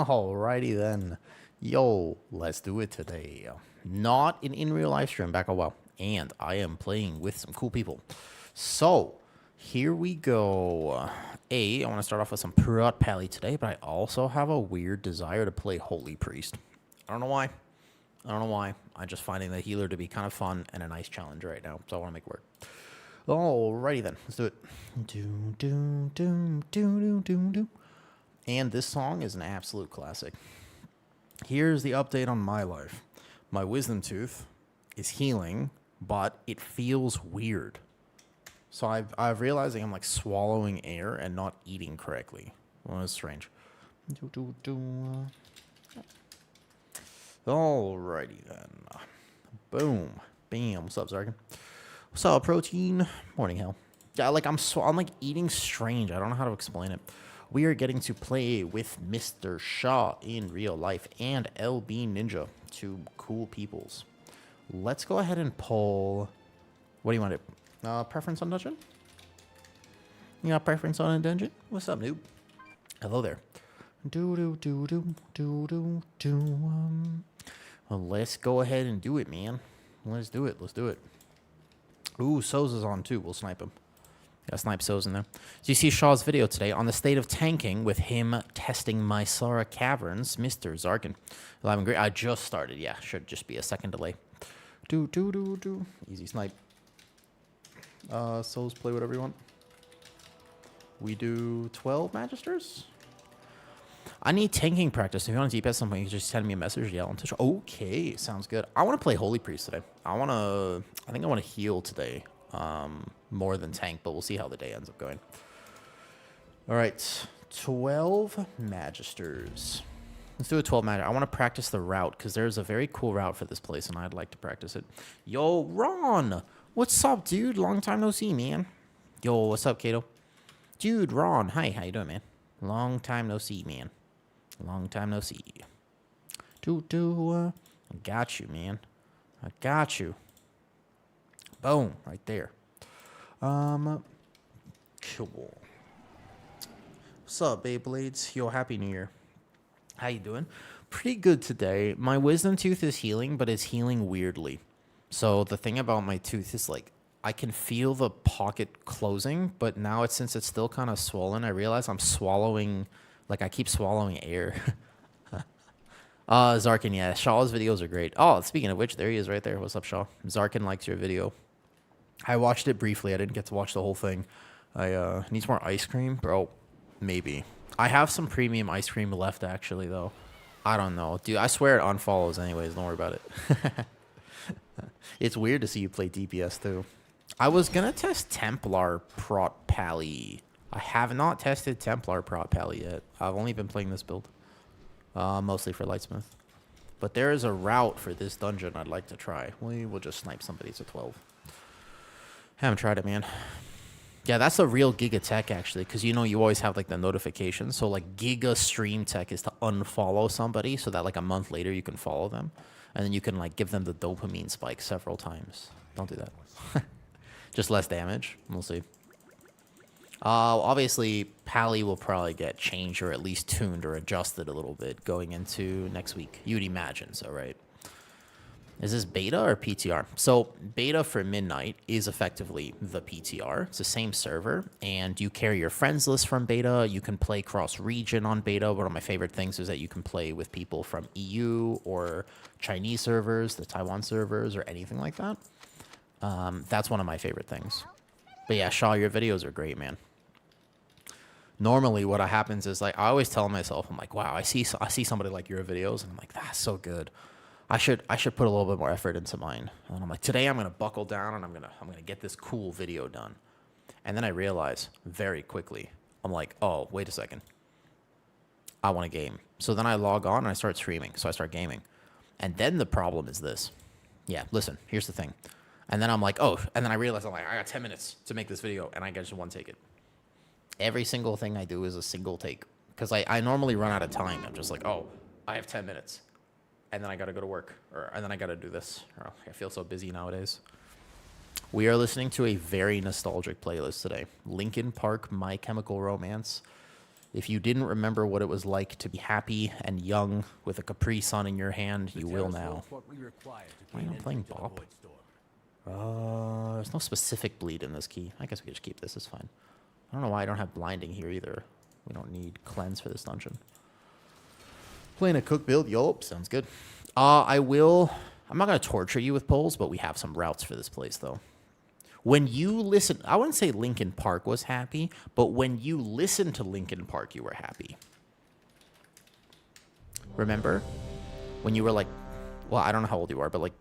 Alrighty then. Yo, let's do it today. Not an in real live stream, back a while. And I am playing with some cool people. So, here we go. I want to start off with some prot pally today, but I also have a weird desire to play Hpriest. I don't know why. I'm just finding the healer to be kind of fun and a nice challenge right now, so I want to make it work. Alrighty then, let's do it. And this song is an absolute classic. Here's the update on my life. My wisdom tooth is healing, but it feels weird. So I've realizing I'm like swallowing air and not eating correctly. Well, it's strange. Alrighty then. Boom. Bam. What's up, Zarkin? What's up, protein? Morning, hell. Yeah, like I'm like eating strange. I don't know how to explain it. We are getting to play with Mr. Shaw in real life and LB Ninja, two cool peoples. Let's go ahead and pull. What do you want to do? Preference on dungeon? You got preference on a dungeon? What's up, noob? Hello there. Well, let's go ahead and do it, man. Let's do it. Ooh, Soz is on too. We'll snipe him. Gotta snipe Soz in there. So you see Shaw's video today on the state of tanking with him testing Mysara Caverns, Mr. Zarkin. 11 great. I just started. Yeah, should just be a second delay. Easy snipe. Soz, play whatever you want. We do 12 Magisters. I need tanking practice. If you want to DPS something, you can just send me a message, yell on Twitch. Okay, sounds good. I want to play Hpriest today. I think I want to heal today. More than tank, but we'll see how the day ends up going. All right, 12 Magisters. Let's do a 12 Magister. I want to practice the route because there's a very cool route for this place, and I'd like to practice it. Yo, Ron, what's up, dude? Long time no see, man. Yo, what's up, Kato? Dude, Ron, hi, how you doing, man? Long time no see, man. Long time no see. I got you, man. I got you. Boom, right there. Cool. What's up, Beyblades? Yo, happy New Year. How you doing? Pretty good today. My wisdom tooth is healing, but it's healing weirdly. So the thing about my tooth is like I can feel the pocket closing, but now since it's still kind of swollen, I realize I'm swallowing, like I keep swallowing air. Zarkin, yeah, Shaw's videos are great. Oh, speaking of which, there he is right there. What's up, Shaw? Zarkin likes your video. I watched it briefly. I didn't get to watch the whole thing. I need more ice cream, bro. Maybe. I have some premium ice cream left, actually, though. I don't know. Dude, I swear it unfollows anyways. Don't worry about it. It's weird to see you play DPS, too. I was going to test Templar prot pally. I have not tested Templar prot pally yet. I've only been playing this build. Mostly for Lightsmith. But there is a route for this dungeon I'd like to try. We will just snipe somebody to 12. Haven't tried it, man. Yeah, that's the real Giga Tech, actually, because, you know, you always have, like, the notifications. So, like, Giga Stream Tech is to unfollow somebody so that, like, a month later you can follow them. And then you can, like, give them the dopamine spike several times. Don't do that. Just less damage. We'll see. Obviously, Pally will probably get changed or at least tuned or adjusted a little bit going into next week. You'd imagine, so, right? Is this beta or PTR? So beta for Midnight is effectively the PTR. It's the same server, and you carry your friends list from beta. You can play cross-region on beta. One of my favorite things is that you can play with people from EU or Chinese servers, the Taiwan servers, or anything like that. That's one of my favorite things. But yeah, Shaw, your videos are great, man. Normally what happens is, like, I always tell myself, I'm like, wow, I see somebody like your videos, and I'm like, that's so good. I should put a little bit more effort into mine. And I'm like, today I'm gonna buckle down and I'm gonna get this cool video done. And then I realize very quickly, I'm like, oh, wait a second. I want to game. So then I log on and I start streaming. So I start gaming. And then the problem is this. Yeah, listen, here's the thing. And then I'm like, oh, and then I realize I'm like, I got 10 minutes to make this video and I get just one take it. Every single thing I do is a single take. Because I normally run out of time. I'm just like, oh, I have 10 minutes. And then I got to go to work, and then I got to do this. Oh, I feel so busy nowadays. We are listening to a very nostalgic playlist today. Linkin Park, My Chemical Romance. If you didn't remember what it was like to be happy and young with a Capri Sun in your hand, you will now. Why am I playing Bop? There's no specific bleed in this key. I guess we can just keep this. It's fine. I don't know why I don't have blinding here either. We don't need cleanse for this dungeon. Playing a cook build. Yup, sounds good. I'm not going to torture you with polls, but we have some routes for this place, though. When you listen, I wouldn't say Linkin Park was happy, but when you listened to Linkin Park, you were happy. Remember? When you were like, well, I don't know how old you are, but like,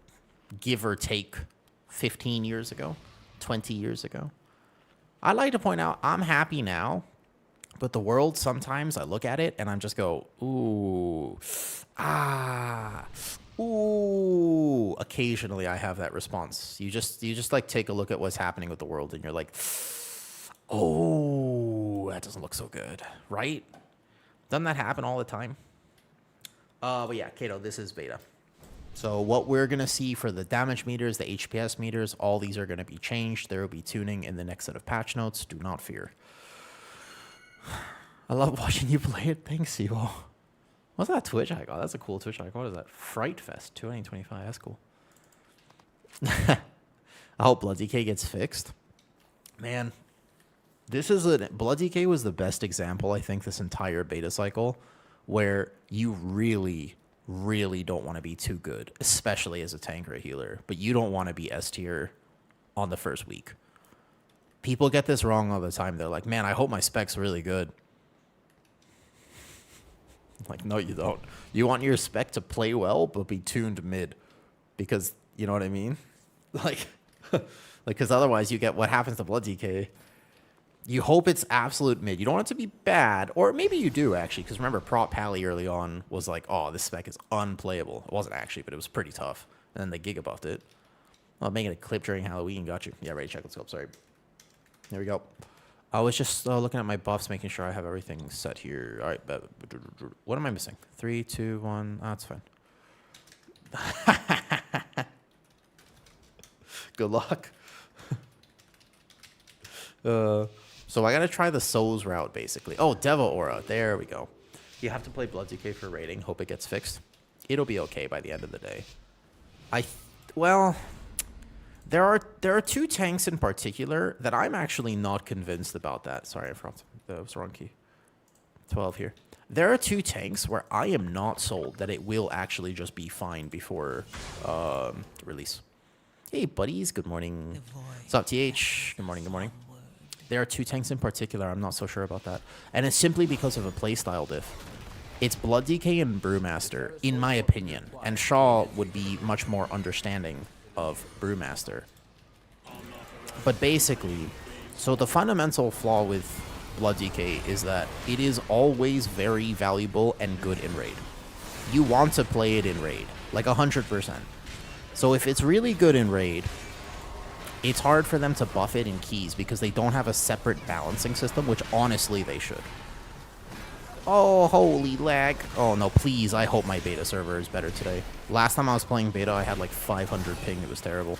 give or take 15 years ago, 20 years ago. I like to point out, I'm happy now, but the world, sometimes I look at it and I'm just go, ooh, ooh. Occasionally I have that response. You just like take a look at what's happening with the world and you're like, oh, that doesn't look so good, right? Doesn't that happen all the time? But yeah, Kato, this is beta. So what we're going to see for the damage meters, the HPS meters, all these are going to be changed. There will be tuning in the next set of patch notes. Do not fear. I love watching you play it. Thanks, you all. What's that Twitch icon? That's a cool Twitch icon. What is that? Fright Fest 2025. That's cool. I hope Blood DK gets fixed. Man, Blood DK was the best example, I think, this entire beta cycle, where you really don't want to be too good, especially as a tank or a healer, but you don't want to be S tier on the first week. People get this wrong all the time. They're like, man, I hope my spec's really good. Like, no, you don't. You want your spec to play well, but be tuned mid. Because, you know what I mean? Like, because otherwise you get what happens to Blood DK. You hope it's absolute mid. You don't want it to be bad. Or maybe you do, actually. Because remember, Prot Pally early on was like, oh, this spec is unplayable. It wasn't actually, but it was pretty tough. And then they giga buffed it. Well, making a clip during Halloween. Got you. Yeah, ready, check. Let's go. Sorry. There we go. I was just looking at my buffs, making sure I have everything set here. All right. What am I missing? 3, 2, 1. Oh, that's fine. Good luck. So I got to try the Souls route, basically. Oh, Devil Aura. There we go. You have to play Blood DK for rating. Hope it gets fixed. It'll be okay by the end of the day. Well, there are two tanks in particular that I'm actually not convinced about that. Sorry, I forgot. That was the wrong key. 12 here. There are two tanks where I am not sold that it will actually just be fine before release. Hey, buddies. Good morning. What's up, TH? Good morning. Good morning. There are two tanks in particular. I'm not so sure about that. And it's simply because of a playstyle diff. It's Blood DK and Brewmaster, in my opinion. And Shaw would be much more understanding of Brewmaster. But basically, so the fundamental flaw with Blood DK is that it is always very valuable and good in raid. You want to play it in raid, like 100%. So if it's really good in raid, it's hard for them to buff it in keys because they don't have a separate balancing system, which honestly they should. Oh, holy lag. Oh, no, please. I hope my beta server is better today. Last time I was playing beta, I had like 500 ping. It was terrible.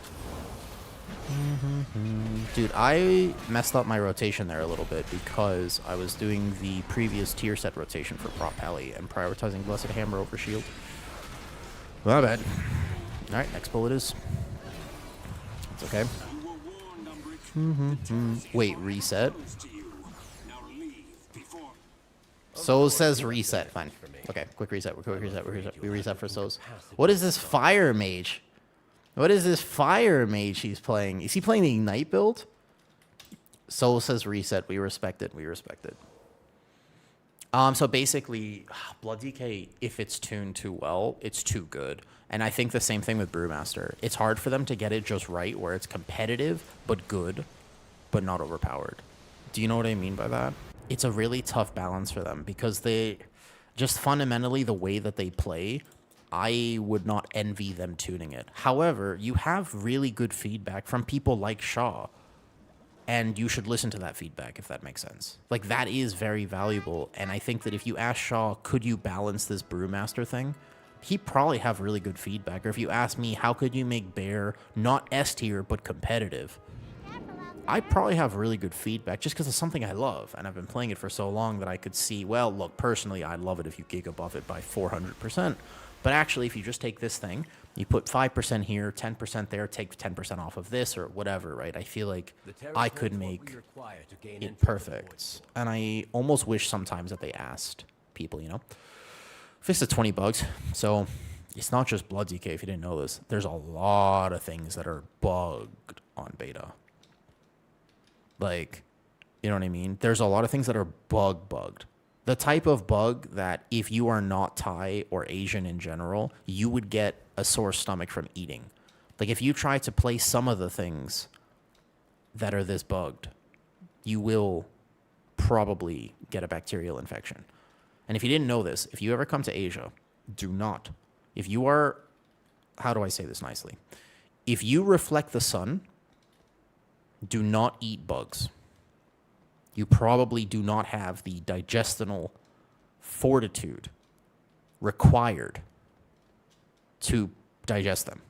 Dude, I messed up my rotation there a little bit because I was doing the previous tier set rotation for Prot Pally and prioritizing Blessed Hammer over Shield. My bad. All right, next bullet is. It's okay. Wait, reset? Souls says reset. Fine. Okay, quick reset. We reset for Souls. What is this fire mage? What is this fire mage he's playing? Is he playing the Ignite build? Souls says reset. We respect it. We respect it. So basically, Blood DK, if it's tuned too well, it's too good. And I think the same thing with Brewmaster. It's hard for them to get it just right, where it's competitive, but good, but not overpowered. Do you know what I mean by that? It's a really tough balance for them because they just fundamentally the way that they play, I would not envy them tuning it. However, you have really good feedback from people like Shaw. And you should listen to that feedback, if that makes sense. Like, that is very valuable. And I think that if you ask Shaw, could you balance this Brewmaster thing? He'd probably have really good feedback. Or if you ask me, how could you make Bear not S tier, but competitive? I probably have really good feedback just because it's something I love, and I've been playing it for so long that I could see, well, look, personally, I'd love it if you gig above it by 400%. But actually, if you just take this thing, you put 5% here, 10% there, take 10% off of this or whatever, right? I feel like I could make it perfect. And I almost wish sometimes that they asked people, you know? Fix the 20 bugs. So it's not just Blood DK, if you didn't know this. There's a lot of things that are bugged on beta. Like, you know what I mean? There's a lot of things that are bugged. The type of bug that if you are not Thai or Asian in general, you would get a sore stomach from eating. Like if you try to play some of the things that are this bugged, you will probably get a bacterial infection. And if you didn't know this, if you ever come to Asia, do not. If you are, how do I say this nicely? If you reflect the sun, do not eat bugs. You probably do not have the digestional fortitude required to digest them.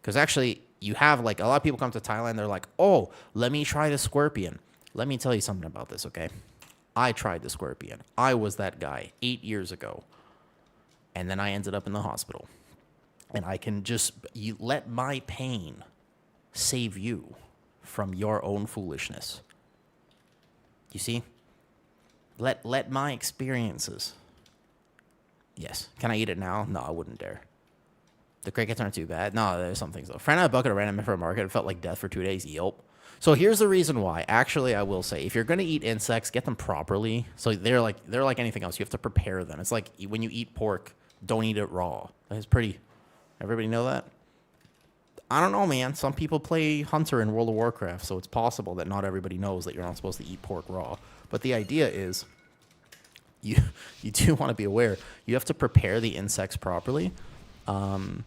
Because actually, you have, like, a lot of people come to Thailand, they're like, oh, let me try the scorpion. Let me tell you something about this, okay? I tried the scorpion. I was that guy 8 years ago. And then I ended up in the hospital. And I can just, you let my pain save you from your own foolishness. You see? Let my experiences. Yes. Can I eat it now? No, I wouldn't dare. The crickets aren't too bad. No, there's some things though. Friend had a bucket of random for a market. It felt like death for 2 days. Yelp. So here's the reason why. Actually, I will say, if you're gonna eat insects, get them properly. So they're like anything else. You have to prepare them. It's like when you eat pork, don't eat it raw. It's pretty. Everybody know that? I don't know, man. Some people play Hunter in World of Warcraft, so it's possible that not everybody knows that you're not supposed to eat pork raw. But the idea is, you do want to be aware. You have to prepare the insects properly, and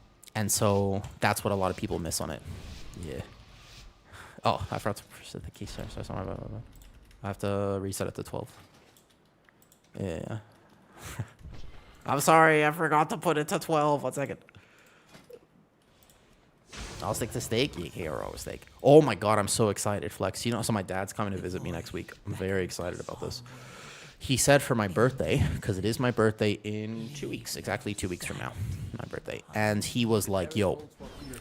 so that's what a lot of people miss on it. Yeah. Oh, I forgot to reset the key. Sorry. I have to reset it to 12. Yeah. I'm sorry. I forgot to put it to 12. 1 second. I'll stick to steak. Yeah, or always steak. Oh my god, I'm so excited, Flex. You know, so my dad's coming to visit me next week. I'm very excited about this. He said for my birthday, because it is my birthday in 2 weeks, exactly 2 weeks from now, my birthday. And he was like, yo,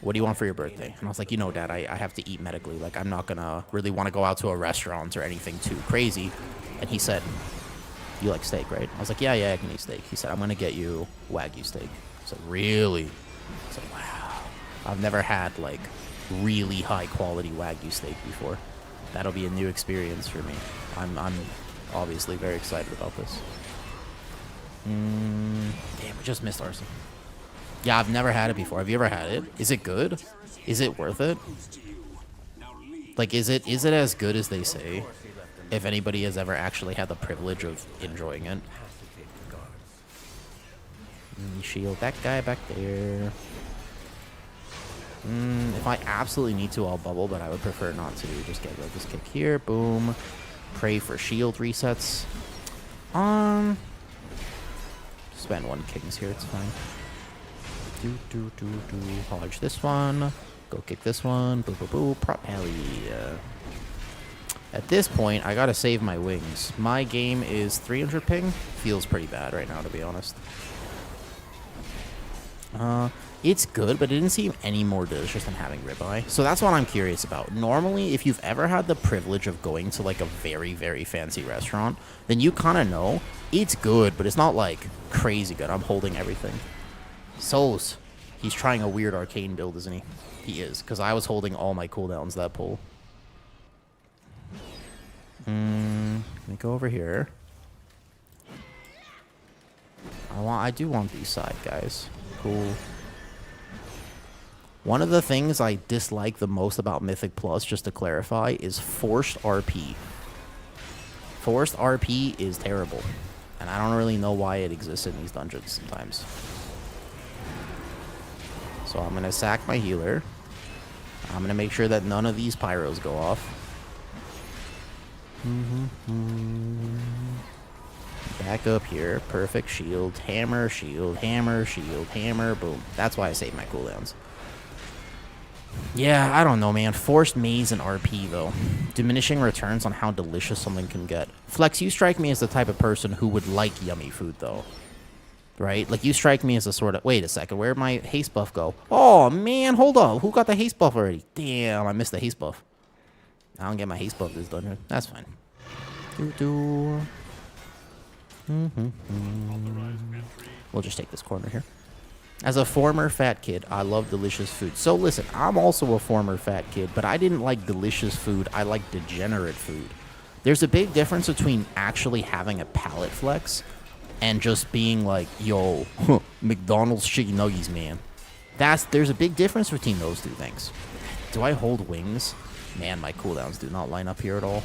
what do you want for your birthday? And I was like, you know, Dad, I have to eat medically. Like, I'm not going to really want to go out to a restaurant or anything too crazy. And he said, you like steak, right? I was like, yeah, I can eat steak. He said, I'm going to get you Wagyu steak. I said, really? I said, wow. I've never had, like, really high-quality Wagyu steak before. That'll be a new experience for me. I'm obviously very excited about this. Damn, we just missed arson. Yeah, I've never had it before. Have you ever had it? Is it good? Is it worth it? Like, is it as good as they say? If anybody has ever actually had the privilege of enjoying it. Shield that guy back there. If I absolutely need to, I'll bubble, but I would prefer not to. Just get rid of this kick here. Boom. Pray for shield resets. Spend 1 kings here. It's fine. Hodge this one. Go kick this one. Boo. Prop heli. At this point, I gotta save my wings. My game is 300 ping. Feels pretty bad right now, to be honest. It's good, but it didn't seem any more delicious than having ribeye. So that's what I'm curious about. Normally, if you've ever had the privilege of going to like a very, very fancy restaurant, then you kind of know it's good, but it's not like crazy good. I'm holding everything. Souls. He's trying a weird arcane build, isn't he? He is, because I was holding all my cooldowns that pull. Let me go over here. I do want these side guys. Cool. One of the things I dislike the most about Mythic Plus, just to clarify, is forced RP. Forced RP is terrible. And I don't really know why it exists in these dungeons sometimes. So I'm going to sack my healer. I'm going to make sure that none of these pyros go off. Back up here. Perfect shield. Hammer, shield, hammer, shield, hammer. Boom. That's why I save my cooldowns. Yeah, I don't know, man. Forced maze and RP, though. Diminishing returns on how delicious something can get. Flex, you strike me as the type of person who would like yummy food, though. Right? Like, you strike me as a sort of... Wait a second, where'd my haste buff go? Oh, man, hold up. Who got the haste buff already? Damn, I missed the haste buff. I don't get my haste buff this dungeon. That's fine. We'll just take this corner here. As a former fat kid, I love delicious food. So listen, I'm also a former fat kid, but I didn't like delicious food. I like degenerate food. There's a big difference between actually having a palate flex and just being like, yo, McDonald's chicken nuggets, man. There's a big difference between those two things. Do I hold wings? Man, my cooldowns do not line up here at all.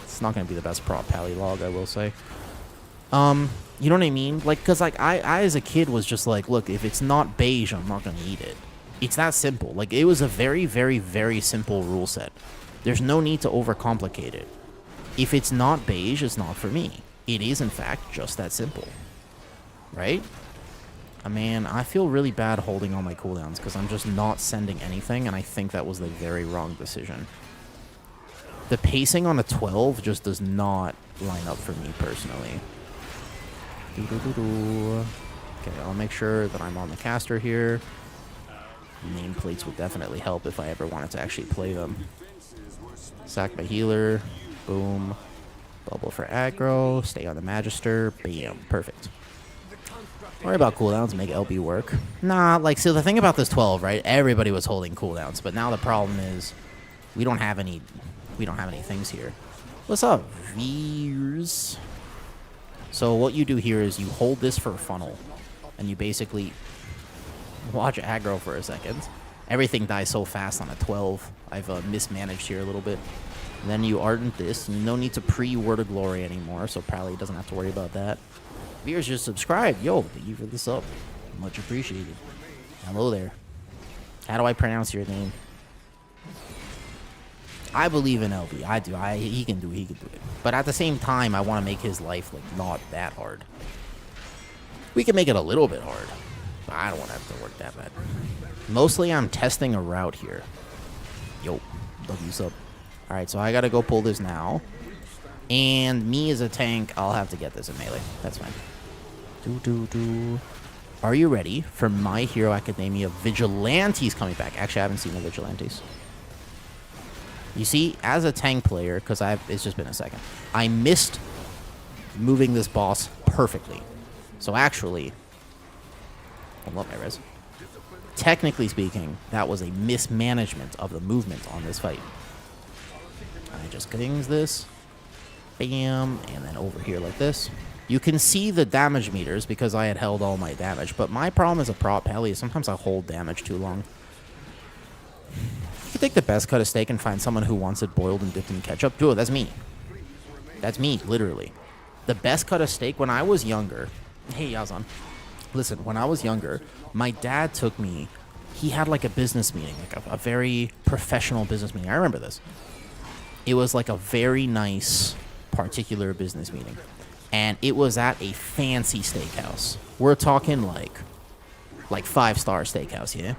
It's not going to be the best prop pally log, I will say. You know what I mean? Like, because, like, I as a kid was just like, look, if it's not beige, I'm not going to eat it. It's that simple. Like, it was a very, very, very simple rule set. There's no need to overcomplicate it. If it's not beige, it's not for me. It is, in fact, just that simple. Right? Man, I feel really bad holding all my cooldowns because I'm just not sending anything, and I think that was the very wrong decision. The pacing on a 12 just does not line up for me personally. Okay, I'll make sure that I'm on the caster here. Nameplates would definitely help if I ever wanted to actually play them. Sack my healer. Boom. Bubble for aggro. Stay on the Magister. Bam. Perfect. Don't worry about cooldowns. Make LB work. Nah, like, so the thing about this 12, right? Everybody was holding cooldowns, but now the problem is we don't have any things here. What's up, Veers? So what you do here is you hold this for a funnel, and you basically watch aggro for a second. Everything dies so fast on a 12. I've mismanaged here a little bit. And then you ardent this, and no need to pre-Word of Glory anymore, so Pally doesn't have to worry about that. Veers just subscribed. Yo, thank you for the sub. Much appreciated. Hello there. How do I pronounce your name? I believe in LB. I do. He can do it. He can do it. But at the same time, I want to make his life like not that hard. We can make it a little bit hard, but I don't want to have to work that bad. Mostly, I'm testing a route here. Yo, love you sub. All right, so I gotta go pull this now. And me as a tank, I'll have to get this in melee. That's fine. Are you ready for My Hero Academia Vigilantes coming back? Actually, I haven't seen the Vigilantes. You see, as a tank player, because it's just been a second, I missed moving this boss perfectly. So actually, hold up my res. Technically speaking, that was a mismanagement of the movement on this fight. I just clings this. Bam. And then over here like this. You can see the damage meters because I had held all my damage. But my problem as a prop pally is sometimes I hold damage too long. You could take the best cut of steak and find someone who wants it boiled and dipped in ketchup. Dude, that's me. That's me, literally. The best cut of steak when I was younger. Hey, Yazan. Listen, when I was younger, my dad took me. He had like a business meeting, like a very professional business meeting. I remember this. It was like a very nice, particular business meeting. And it was at a fancy steakhouse. We're talking like 5-star steakhouse, yeah?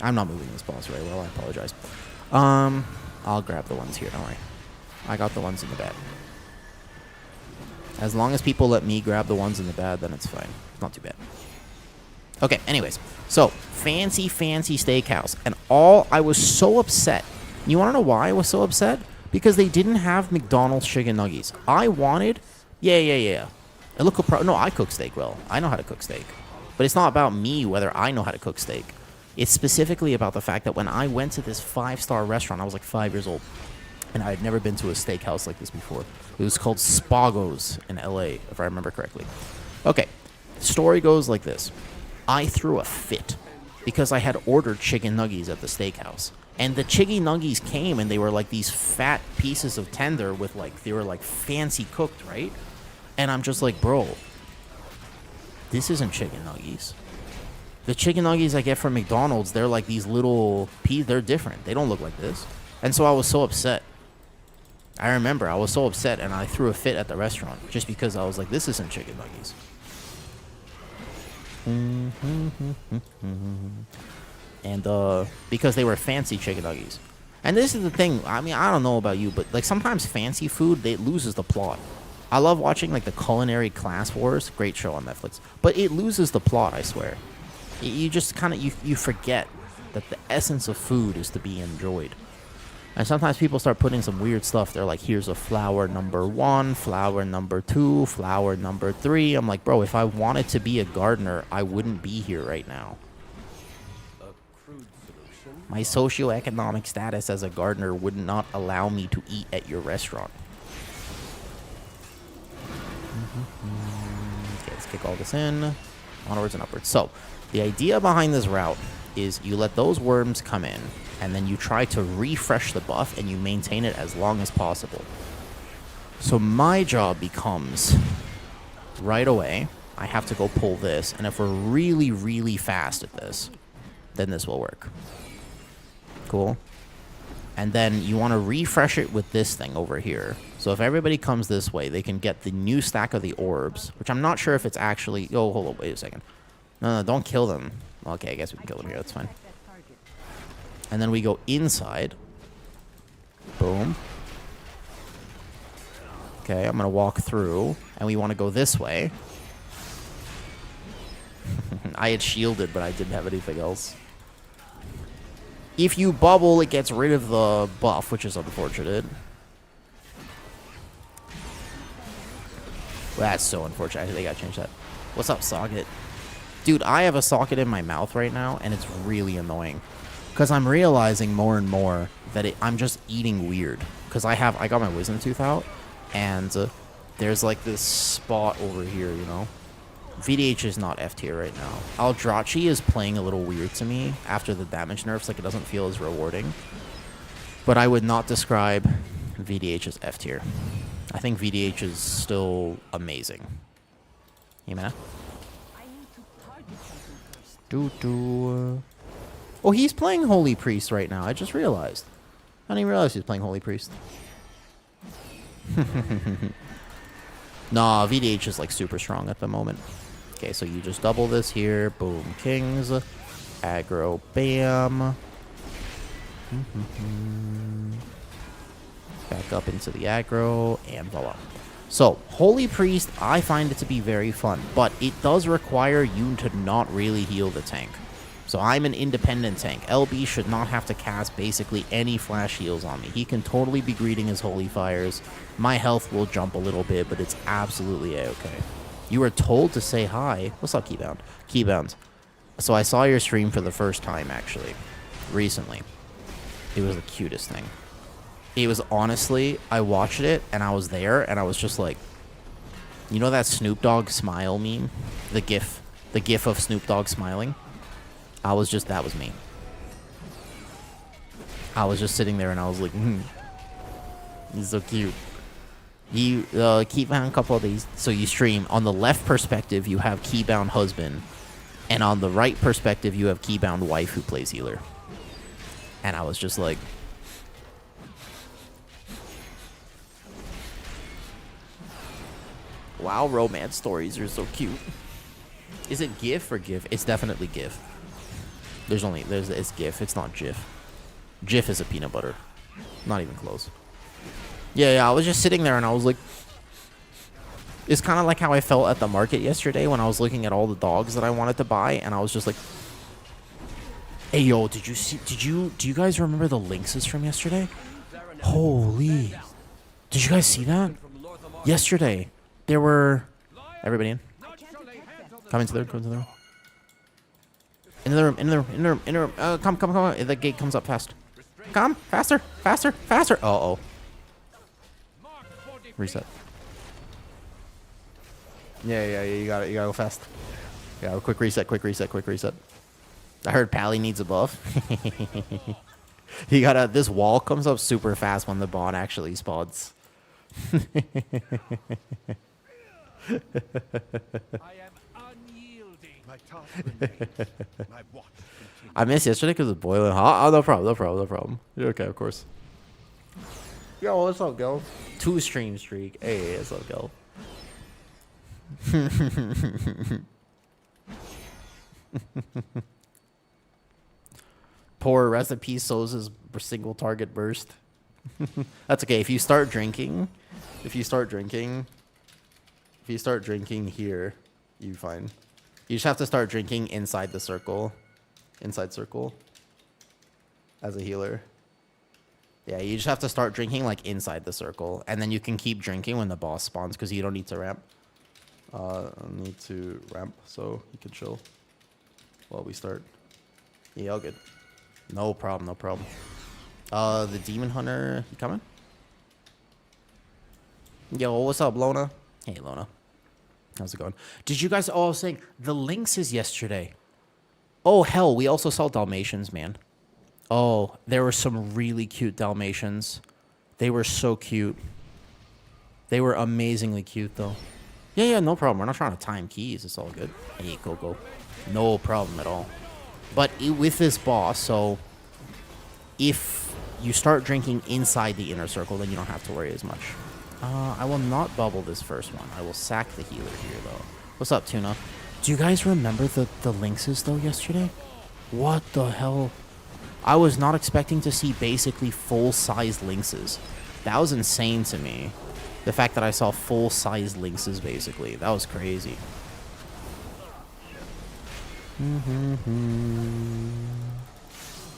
I'm not moving this boss very well. I apologize. I'll grab the ones here. Don't worry. I got the ones in the bed. As long as people let me grab the ones in the bed, then it's fine. Not too bad. Okay, anyways. So, fancy steakhouse. And I was so upset. You want to know why I was so upset? Because they didn't have McDonald's chicken nuggets. I wanted... Yeah. No, I cook steak well. I know how to cook steak. But it's not about me whether I know how to cook steak. It's specifically about the fact that when I went to this 5-star restaurant, I was like 5 years old, and I had never been to a steakhouse like this before. It was called Spago's in LA, if I remember correctly. Okay, story goes like this. I threw a fit because I had ordered chicken nuggets at the steakhouse. And the chicken nuggets came, and they were like these fat pieces of tender with like, they were like fancy cooked, right? And I'm just like, bro, this isn't chicken nuggets. The chicken nuggets I get from McDonald's, they're like these little peas. They're different. They don't look like this. And so I was so upset. I remember I was so upset, and I threw a fit at the restaurant just because I was like, this isn't chicken nuggets. And because they were fancy chicken nuggies. And this is the thing, I mean, I don't know about you, but like sometimes fancy food, it loses the plot. I love watching like the Culinary Class Wars, great show on Netflix, but it loses the plot, I swear. You just kind of, you forget that the essence of food is to be enjoyed. And sometimes people start putting some weird stuff. They're like, here's a flower number 1, flower number 2, flower number 3. I'm like, bro, if I wanted to be a gardener, I wouldn't be here right now. My socioeconomic status as a gardener would not allow me to eat at your restaurant. Okay, let's kick all this in. Onwards and upwards. So, the idea behind this route is you let those worms come in, and then you try to refresh the buff, and you maintain it as long as possible. So my job becomes, right away, I have to go pull this, and if we're really, really fast at this, then this will work. Cool. And then you want to refresh it with this thing over here. So if everybody comes this way, they can get the new stack of the orbs, which I'm not sure if it's actually... Oh, hold on, wait a second. No, don't kill them. Okay, I guess we can kill them here. That's fine. And then we go inside. Boom. Okay, I'm going to walk through, and we want to go this way. I had shielded, but I didn't have anything else. If you bubble, it gets rid of the buff, which is unfortunate. Well, that's so unfortunate. I think they gotta change that. What's up, socket? Dude, I have a socket in my mouth right now, and it's really annoying. Because I'm realizing more and more that I'm just eating weird. Because I got my wisdom tooth out, and there's like this spot over here, you know? VDH is not F tier right now. Eldrachi is playing a little weird to me after the damage nerfs. Like, it doesn't feel as rewarding. But I would not describe VDH as F tier. I think VDH is still amazing. You man? Oh, he's playing Holy Priest right now. I just realized. I didn't even realize he was playing Holy Priest. Nah, VDH is like super strong at the moment. Okay, so you just double this here. Boom, kings. Aggro, bam. Back up into the aggro, and voila. So, Holy Priest, I find it to be very fun, but it does require you to not really heal the tank. So I'm an independent tank. LB should not have to cast basically any flash heals on me. He can totally be greeting his Holy Fires. My health will jump a little bit, but it's absolutely okay. You were told to say hi. What's up, Keybound? Keybound. So I saw your stream for the first time, actually, recently. It was the cutest thing. It was honestly, I watched it, and I was there, and I was just like, you know that Snoop Dogg smile meme? The gif of Snoop Dogg smiling? That was me. I was just sitting there, and I was like, he's so cute. You Keybound a couple of these. So you stream. On the left perspective, you have Keybound husband. And on the right perspective, you have Keybound wife who plays healer. And I was just like... Wow, romance stories are so cute. Is it GIF or GIF? It's definitely GIF. It's GIF. It's not GIF. GIF is a peanut butter. Not even close. Yeah, I was just sitting there and I was like... It's kind of like how I felt at the market yesterday when I was looking at all the dogs that I wanted to buy, and I was just like... Hey, yo, do you guys remember the lynxes from yesterday? Holy... Did you guys see that? Yesterday, there were... Everybody in? Come into the room, In the room. Come. The gate comes up fast. Come, faster. Uh-oh. Reset. Yeah, you gotta go fast. Yeah, quick reset. I heard Pally needs a buff. This wall comes up super fast when the bot actually spawns. I am unyielding. I missed yesterday because it's boiling hot. Oh, no problem. You're okay, of course. Yo, what's up, girl? 2 stream streak. Hey, what's up, girl? Poor recipe So's single target burst. That's okay. If you start drinking here, you fine. You just have to start drinking inside the circle. Inside circle. As a healer. Yeah, you just have to start drinking like inside the circle. And then you can keep drinking when the boss spawns because you don't need to ramp. Need to ramp so you can chill while we start. Yeah, all good. No problem, no problem. The demon hunter, you coming? Yo, what's up, Lona? Hey, Lona. How's it going? Did you guys all saying the lynx is yesterday? Oh, hell, we also saw Dalmatians, man. Oh, there were some really cute Dalmatians. They were so cute. They were amazingly cute, though. Yeah, no problem. We're not trying to time keys. It's all good. Hey, Coco. No problem at all. But with this boss, so if you start drinking inside the inner circle, then you don't have to worry as much. I will not bubble this first one. I will sack the healer here, though. What's up, Tuna? Do you guys remember the lynxes, though, yesterday? What the hell? I was not expecting to see basically full-size lynxes. That was insane to me. The fact that I saw full-size lynxes, basically. That was crazy.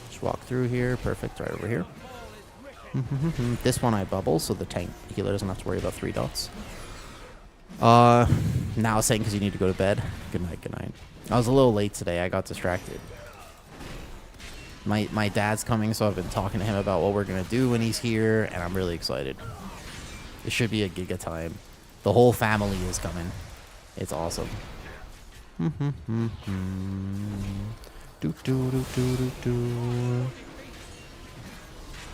Just walk through here. Perfect. Right over here. This one I bubble, so the tank healer doesn't have to worry about 3 dots. Now saying because you need to go to bed. Good night, good night. I was a little late today. I got distracted. My dad's coming, so I've been talking to him about what we're going to do when he's here, and I'm really excited. It should be a giga time. The whole family is coming. It's awesome.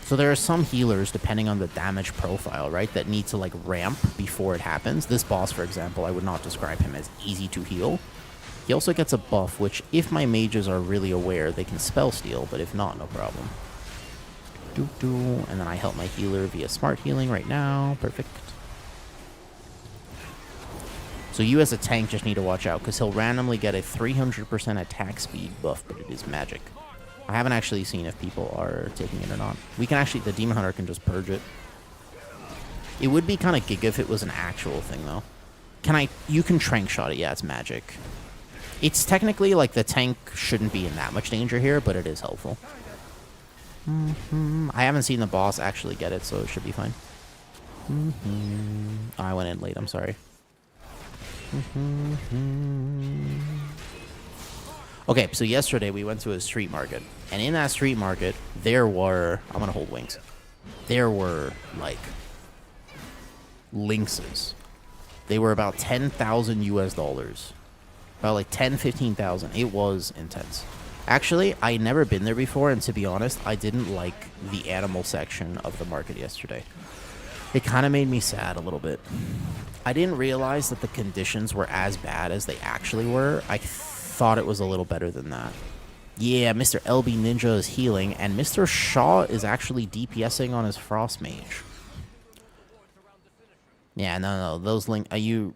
So there are some healers, depending on the damage profile, right, that need to, like, ramp before it happens. This boss, for example, I would not describe him as easy to heal. He also gets a buff, which, if my mages are really aware, they can spell steal, but if not, no problem. And then I help my healer via smart healing right now. Perfect. So you as a tank just need to watch out, because he'll randomly get a 300% attack speed buff, but it is magic. I haven't actually seen if people are taking it or not. We can actually, the Demon Hunter can just purge it. It would be kind of giga if it was an actual thing, though. You can trank shot it, yeah, it's magic. It's technically, like, the tank shouldn't be in that much danger here, but it is helpful. I haven't seen the boss actually get it, so it should be fine. Oh, I went in late, I'm sorry. Okay, so yesterday we went to a street market, and in that street market, there were... I'm gonna hold wings. There were, like, lynxes. They were about 10,000 US dollars. About, like, 10, 15,000. It was intense. Actually, I'd never been there before, and to be honest, I didn't like the animal section of the market yesterday. It kind of made me sad a little bit. I didn't realize that the conditions were as bad as they actually were. I thought it was a little better than that. Yeah, Mr. LB Ninja is healing, and Mr. Shaw is actually DPSing on his Frost Mage. Yeah, no, those you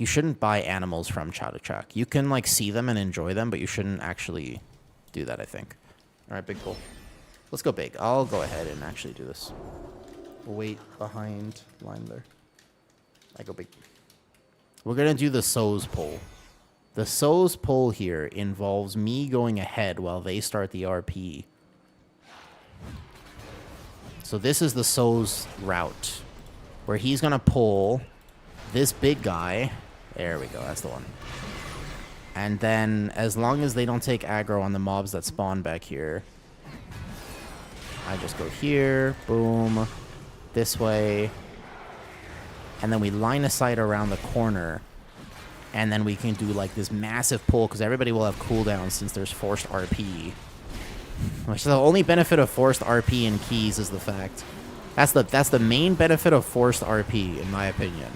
shouldn't buy animals from Chatuchak. You can, like, see them and enjoy them, but you shouldn't actually do that, I think. All right, big pull. Let's go big. I'll go ahead and actually do this. Wait behind line there. I go big. We're going to do the So's pull. The So's pull here involves me going ahead while they start the RP. So this is the So's route, where he's going to pull this big guy. There we go. That's the one. And then, as long as they don't take aggro on the mobs that spawn back here, I just go here, boom, this way, and then we line of sight around the corner, and then we can do, like, this massive pull, because everybody will have cooldowns since there's forced RP. Which the only benefit of forced RP in keys is the fact... That's the main benefit of forced RP, in my opinion,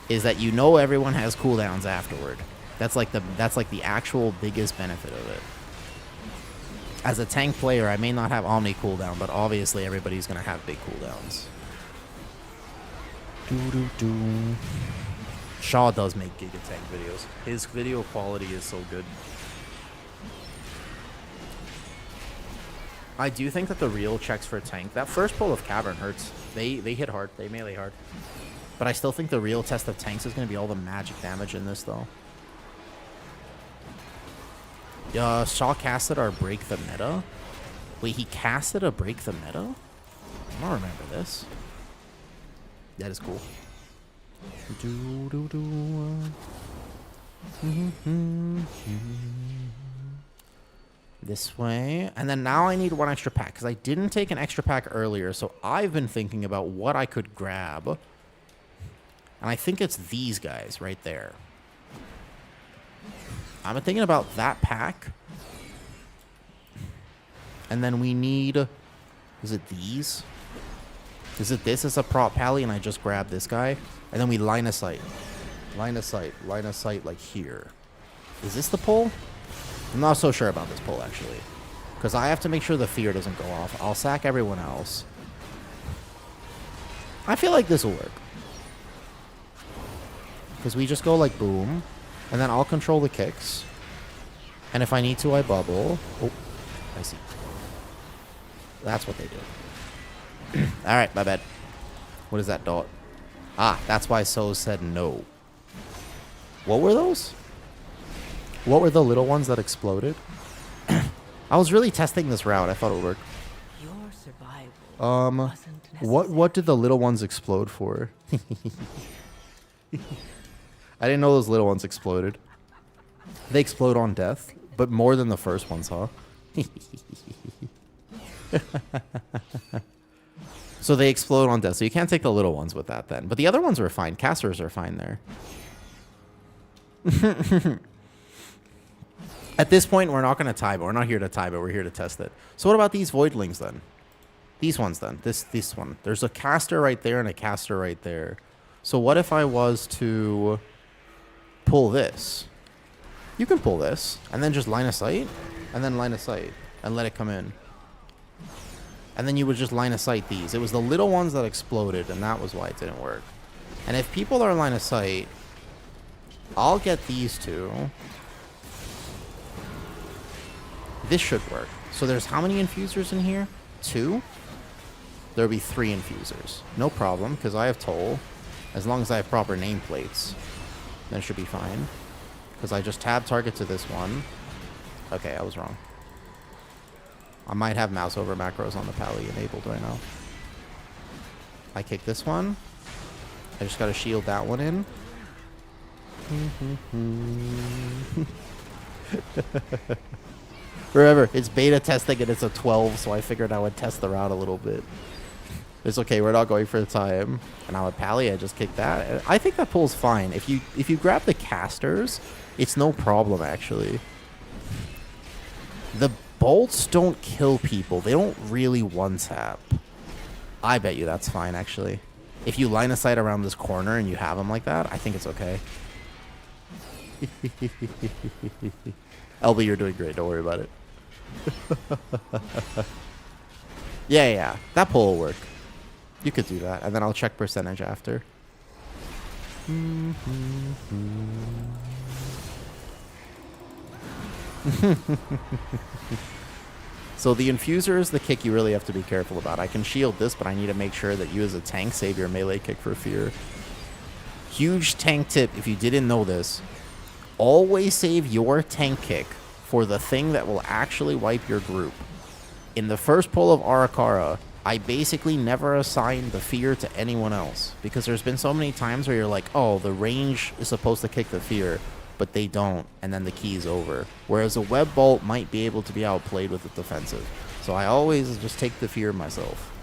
is that you know everyone has cooldowns afterward. That's like the actual biggest benefit of it. As a tank player, I may not have Omni cooldown, but obviously everybody's gonna have big cooldowns. Shaw does make giga tank videos. His video quality is so good. I do think that the real checks for tank, that first pull of Cavern hurts. They hit hard. They melee hard. But I still think the real test of tanks is going to be all the magic damage in this, though. Shaw casted our break the meta? Wait, he casted a break the meta? I don't remember this. That is cool. This way. And then now I need one extra pack, because I didn't take an extra pack earlier, so I've been thinking about what I could grab. And I think it's these guys right there. I'm thinking about that pack. And then we need... Is it these? Is it this as a prot pally and I just grab this guy? And then we line of sight. Line of sight. Line of sight like here. Is this the pull? I'm not so sure about this pull actually. Because I have to make sure the fear doesn't go off. I'll sack everyone else. I feel like this will work. Because we just go like boom. And then I'll control the kicks. And if I need to, I bubble. Oh, I see. That's what they did. Alright, my bad. What is that dot? Ah, that's why So said no. What were those? What were the little ones that exploded? I was really testing this route. I thought it would work. Your survival wasn't what did the little ones explode for? I didn't know those little ones exploded. They explode on death, but more than the first ones, huh? So they explode on death. So you can't take the little ones with that then. But the other ones are fine. Casters are fine there. At this point, we're not going to tie, but we're not here to tie, but we're here to test it. So what about these voidlings then? These ones then. This one. There's a caster right there and a caster right there. So what if I was to pull this? You can pull this and then just line of sight and then line of sight and let it come in. And then you would just line of sight these. It was the little ones that exploded, and that was why it didn't work. And if people are line of sight, I'll get these two. This should work. So there's how many infusers in here? 2? There'll be 3 infusers. No problem, because I have toll. As long as I have proper nameplates, then it should be fine. Because I just tab target to this one. Okay, I was wrong. I might have mouse over macros on the pally enabled right now. I kick this one. I just got to shield that one in. Remember, it's beta testing and it's a 12, so I figured I would test the route a little bit. It's okay, we're not going for the time. And now with pally, I just kick that. I think that pull's fine. If you grab the casters, it's no problem actually. The bolts don't kill people. They don't really one-tap. I bet you that's fine, actually. If you line of sight around this corner and you have them like that, I think it's okay. LB, you're doing great. Don't worry about it. Yeah. That pull will work. You could do that. And then I'll check percentage after. So the infuser is the kick you really have to be careful about. I can shield this, but I need to make sure that you as a tank save your melee kick for fear. Huge tank tip, if you didn't know this. Always save your tank kick for the thing that will actually wipe your group. In the first pull of Arakara, I basically never assigned the fear to anyone else. Because there's been so many times where you're like, oh, the range is supposed to kick the fear, but they don't, and then the key's over. Whereas a web bolt might be able to be outplayed with the defensive. So I always just take the fear myself.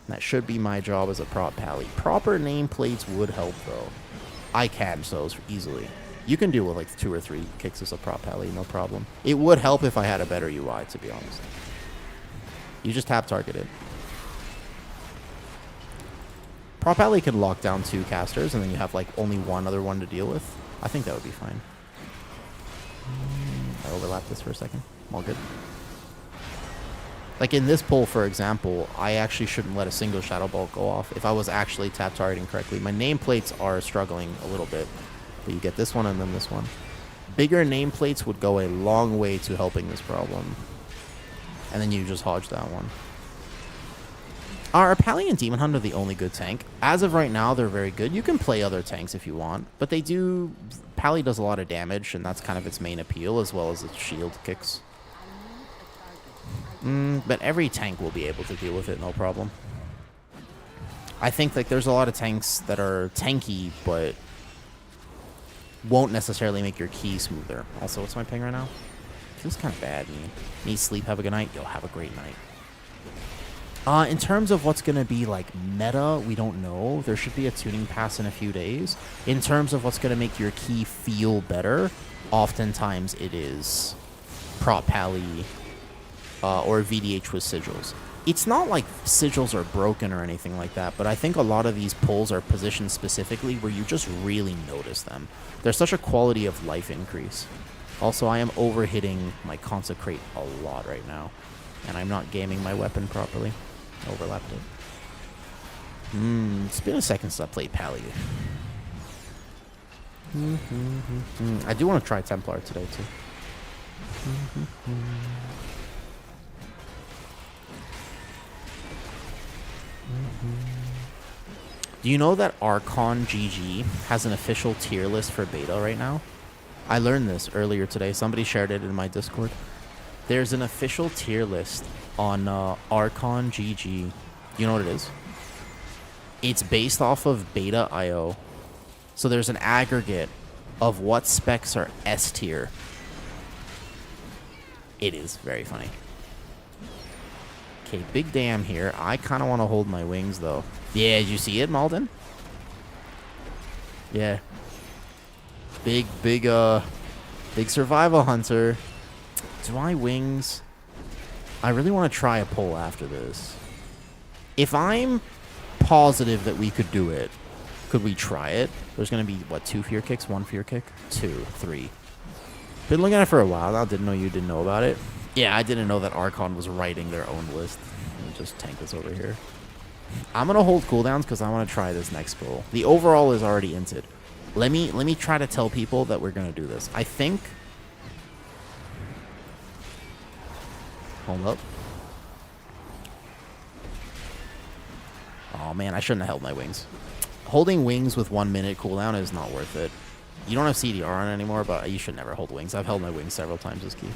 That should be my job as a prop pally. Proper nameplates would help, though. I can so easily. You can do with like 2 or 3 kicks as a prop pally, no problem. It would help if I had a better UI, to be honest. You just tap target it. Prop pally can lock down 2 casters, and then you have like only one other one to deal with. I think that would be fine. I overlap this for a second. I'm all good. Like in this pull, for example, I actually shouldn't let a single shadow bolt go off if I was actually tap targeting correctly. My nameplates are struggling a little bit, but you get this one and then this one. Bigger nameplates would go a long way to helping this problem. And then you just hodge that one. Are Pally and Demon Hunter the only good tank? As of right now, they're very good. You can play other tanks if you want, but they do... Pally does a lot of damage, and that's kind of its main appeal, as well as its shield kicks. But every tank will be able to deal with it, no problem. I think like there's a lot of tanks that are tanky, but won't necessarily make your key smoother. Also, what's my ping right now? Feels kind of bad. Need sleep, have a good night. Yo, have a great night. In terms of what's going to be like meta, we don't know. There should be a tuning pass in a few days. In terms of what's going to make your key feel better, oftentimes it is prot pally or VDH with sigils. It's not like sigils are broken or anything like that, but I think a lot of these pulls are positioned specifically where you just really notice them. There's such a quality of life increase. Also, I am overhitting my consecrate a lot right now, and I'm not gaming my weapon properly. Overlapped it. It's been a second since I played Pally. I do want to try Templar today, too. Do you know that Archon GG has an official tier list for beta right now? I learned this earlier today. Somebody shared it in my Discord. There's an official tier list on Archon GG. You know what it is? It's based off of beta.io. So there's an aggregate of what specs are S tier. It is very funny. Okay, big dam here. I kind of want to hold my wings, though. Yeah, did you see it, Malden? Yeah. Big survival hunter. Do I wings? I really want to try a pull after this. If I'm positive that we could do it, could we try it? There's going to be, what, 2 fear kicks? 1 fear kick? 2, 3. Been looking at it for a while now. Didn't know you didn't know about it. Yeah, I didn't know that Archon was writing their own list. Let me just tank this over here. I'm going to hold cooldowns because I want to try this next pull. The overall is already inted. Let me try to tell people that we're going to do this. I think... Hold up. Oh, man, I shouldn't have held my wings. Holding wings with 1 minute cooldown is not worth it. You don't have CDR on anymore, but you should never hold wings. I've held my wings several times this key.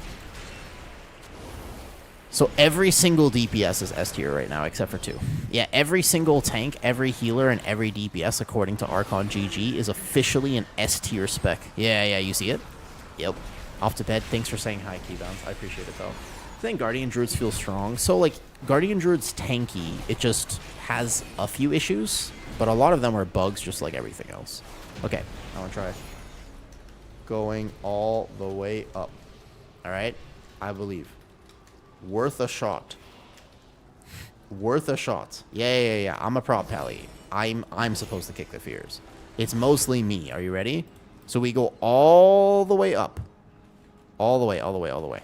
So every single DPS is S tier right now, except for 2. Yeah, every single tank, every healer, and every DPS, according to Archon GG, is officially an S tier spec. Yeah, you see it? Yep. Off to bed. Thanks for saying hi, Keybounds. I appreciate it, though. I think Guardian Druids feel strong. So, like, Guardian Druid's tanky. It just has a few issues, but a lot of them are bugs, just like everything else. Okay, I want to try going all the way up. All right? I believe. Worth a shot. Worth a shot. Yeah. I'm a prop pally. I'm supposed to kick the fears. It's mostly me. Are you ready? So we go all the way up. All the way.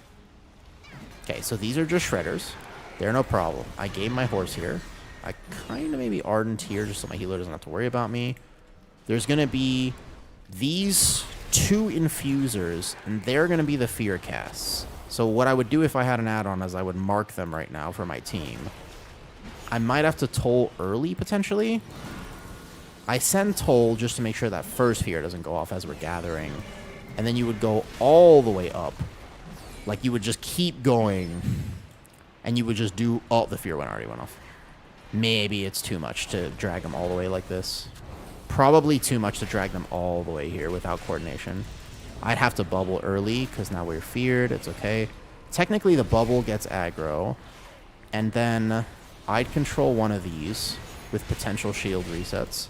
Okay, so these are just shredders. They're no problem. I gave my horse here. I kind of maybe ardent here just so my healer doesn't have to worry about me. There's going to be these 2 infusers, and they're going to be the fear casts. So what I would do if I had an add-on is I would mark them right now for my team. I might have to toll early, potentially. I send toll just to make sure that first fear doesn't go off as we're gathering. And then you would go all the way up. Like, you would just keep going. And you would just do... Oh, the fear already went off. Maybe it's too much to drag them all the way like this. Probably too much to drag them all the way here without coordination. I'd have to bubble early because now we're feared. It's okay. Technically, the bubble gets aggro. And then I'd control one of these with potential shield resets.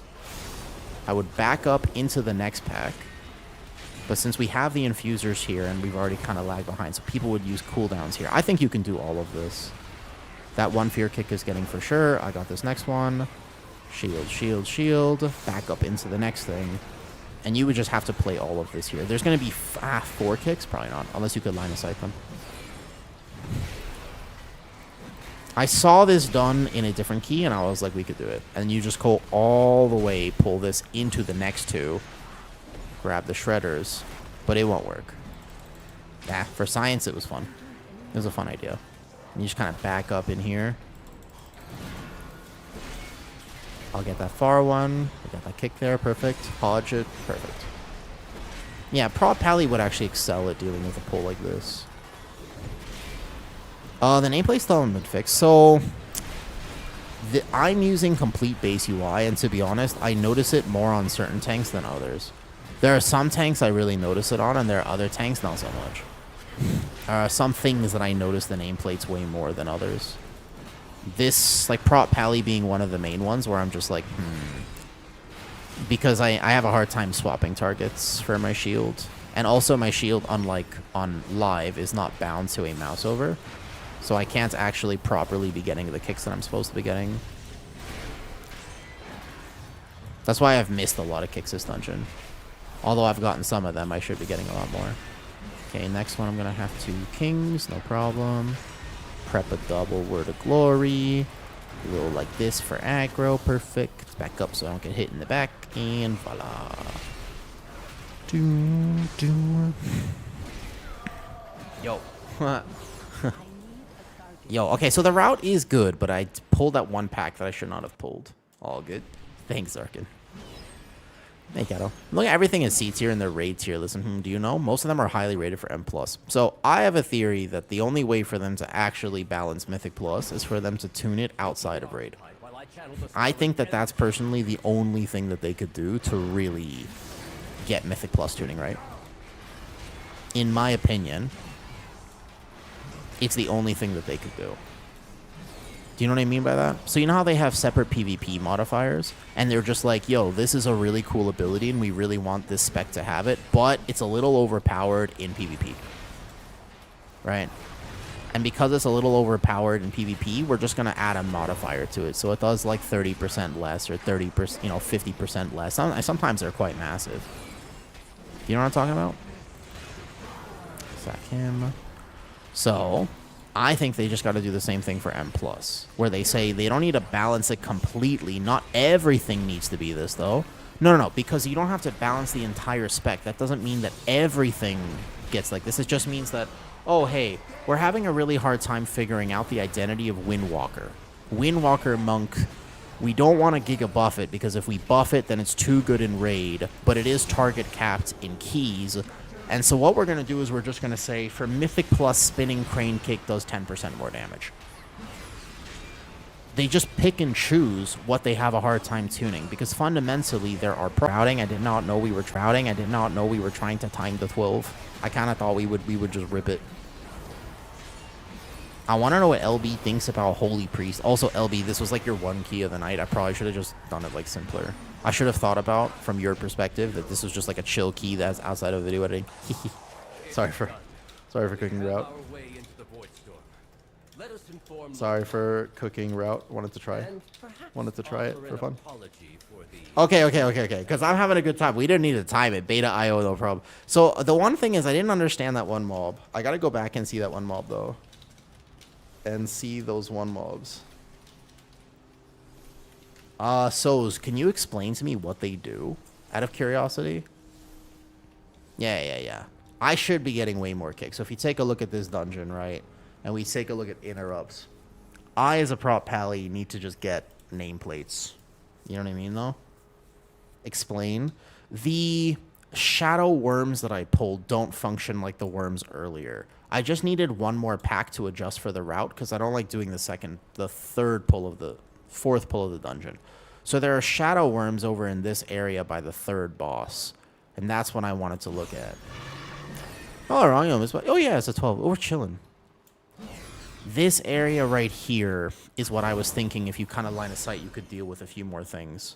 I would back up into the next pack. But since we have the infusers here and we've already kind of lagged behind, so people would use cooldowns here. I think you can do all of this. That 1 fear kick is getting for sure. I got this next one. Shield. Back up into the next thing. And you would just have to play all of this here. There's going to be 4 kicks? Probably not, unless you could line of sight them. I saw this done in a different key, and I was like, we could do it. And you just go all the way, pull this into the next 2. Grab the shredders, but it won't work. For science, it was fun. It was a fun idea. And you just kind of back up in here. I'll get that far one. I got that kick there. Perfect. Hodge it. Perfect. Yeah, prot pally would actually excel at dealing with a pull like this. The nameplate still hasn't been fixed. So, I'm using complete base UI, and to be honest, I notice it more on certain tanks than others. There are some tanks I really notice it on, and there are other tanks not so much. There are some things that I notice the nameplates way more than others. This, like, prot pally being one of the main ones where I'm just like, because I have a hard time swapping targets for my shield. And also my shield, unlike on live, is not bound to a mouse over. So I can't actually properly be getting the kicks that I'm supposed to be getting. That's why I've missed a lot of kicks this dungeon. Although I've gotten some of them, I should be getting a lot more. Okay, next one I'm going to have 2 kings, no problem. Prep a double Word of Glory. A little like this for aggro, perfect. Back up so I don't get hit in the back, and voila. Yo. Yo, okay, so the route is good, but I pulled that one pack that I should not have pulled. All good. Thanks, Zarkin. Hey, Kato. Look at everything in C tier and their raid tier. Listen, do you know? Most of them are highly rated for M+. So I have a theory that the only way for them to actually balance Mythic Plus is for them to tune it outside of raid. I think that that's personally the only thing that they could do to really get Mythic Plus tuning right. In my opinion, it's the only thing that they could do. Do you know what I mean by that? So you know how they have separate PvP modifiers? And they're just like, yo, this is a really cool ability and we really want this spec to have it, but it's a little overpowered in PvP. Right? And because it's a little overpowered in PvP, we're just going to add a modifier to it. So it does like 30% less or 30%, 50% less. Sometimes they're quite massive. You know what I'm talking about? Sack him. So I think they just got to do the same thing for M+, where they say they don't need to balance it completely. Not everything needs to be this, though. No, because you don't have to balance the entire spec. That doesn't mean that everything gets like this. It just means that, oh, hey, we're having a really hard time figuring out the identity of Windwalker. Windwalker Monk, we don't want to Giga buff it, because if we buff it, then it's too good in raid, but it is target capped in keys. And so what we're going to do is we're just going to say, for Mythic Plus, Spinning Crane Kick does 10% more damage. They just pick and choose what they have a hard time tuning, because fundamentally there are trouting. I did not know we were trouting. I did not know we were trying to time the 12. I kind of thought we would just rip it. I want to know what LB thinks about Hpriest. Also, LB, this was like your one key of the night. I probably should have just done it like simpler. I should have thought about, from your perspective, that this was just like a chill key that's outside of video editing. Sorry for cooking route. Sorry for cooking route. Wanted to try it for fun. Okay. Because I'm having a good time. We didn't need to time it. Beta IO, no problem. So the one thing is I didn't understand that one mob. I got to go back and see that one mob, though. And see those one mobs. Soz, can you explain to me what they do, out of curiosity? Yeah. I should be getting way more kicks. So if you take a look at this dungeon, right, and we take a look at interrupts, I, as a prop pally, need to just get nameplates. You know what I mean, though? Explain. The shadow worms that I pulled don't function like the worms earlier. I just needed one more pack to adjust for the route, because I don't like doing the fourth pull of the dungeon. So there are shadow worms over in this area by the third boss, and that's what I wanted to look at. Oh yeah, it's a 12. Oh, we're chilling. This area right here is what I was thinking. If you kind of line of sight, you could deal with a few more things.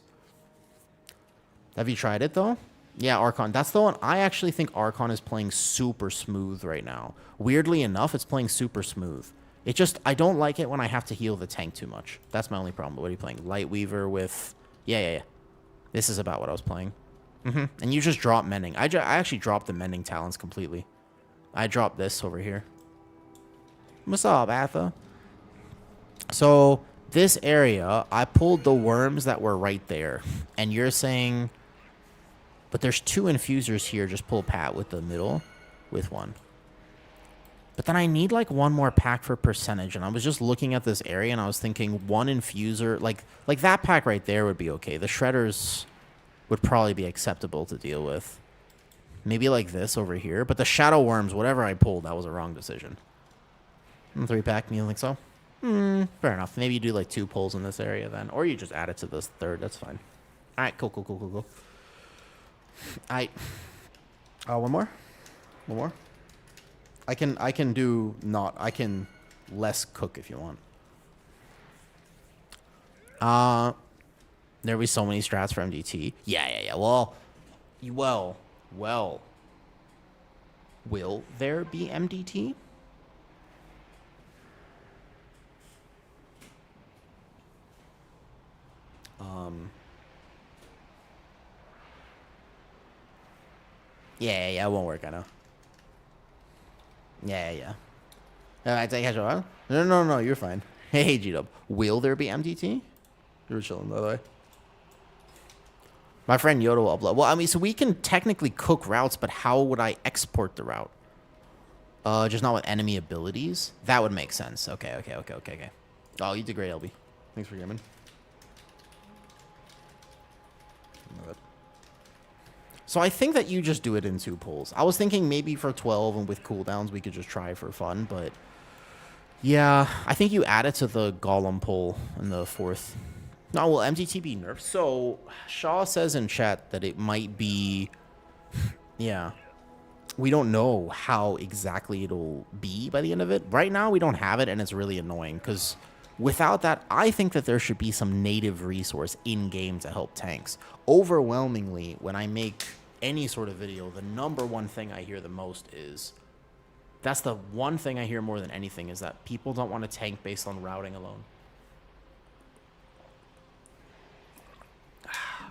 Have you tried it though? Yeah, Archon. That's the one. I actually think Archon is playing super smooth right now. Weirdly enough, it's playing super smooth. It just, I don't like it when I have to heal the tank too much. That's my only problem. But what are you playing? Lightweaver with... Yeah. This is about what I was playing. And you just drop Mending. I actually dropped the Mending Talons completely. I dropped this over here. What's up, Atha? So, this area, I pulled the worms that were right there. And you're saying... But there's 2 infusers here. Just pull Pat with the middle with one. But then I need like one more pack for percentage, and I was just looking at this area and I was thinking one infuser, like that pack right there would be okay. The shredders would probably be acceptable to deal with. Maybe like this over here, but the shadow worms, whatever I pulled, that was a wrong decision. 3-pack, you don't think so? Fair enough. Maybe you do like 2 pulls in this area then, or you just add it to this third. That's fine. All right, cool. One more. I can do not. I can less cook if you want. There'll be so many strats for MDT. Yeah. Well. Will there be MDT? Yeah, it won't work, I know. Yeah. I take a shot. No, you're fine. Hey, G-Dub. Will there be MDT? You're chilling, by the way. My friend Yoda will upload. Well, I mean, so we can technically cook routes, but how would I export the route? Just not with enemy abilities? That would make sense. Okay. Oh, you did great, LB. Thanks for gaming. So I think that you just do it in 2 pulls. I was thinking maybe for 12 and with cooldowns we could just try for fun, but yeah, I think you add it to the golem pull in the 4th. No, will MDT be nerfed? So Shaw says in chat that it might be, yeah. We don't know how exactly it'll be by the end of it. Right now we don't have it, and it's really annoying because without that, I think that there should be some native resource in-game to help tanks. Overwhelmingly, when I make any sort of video, the number one thing I hear the most is, that's the one thing I hear more than anything, is that people don't want to tank based on routing alone.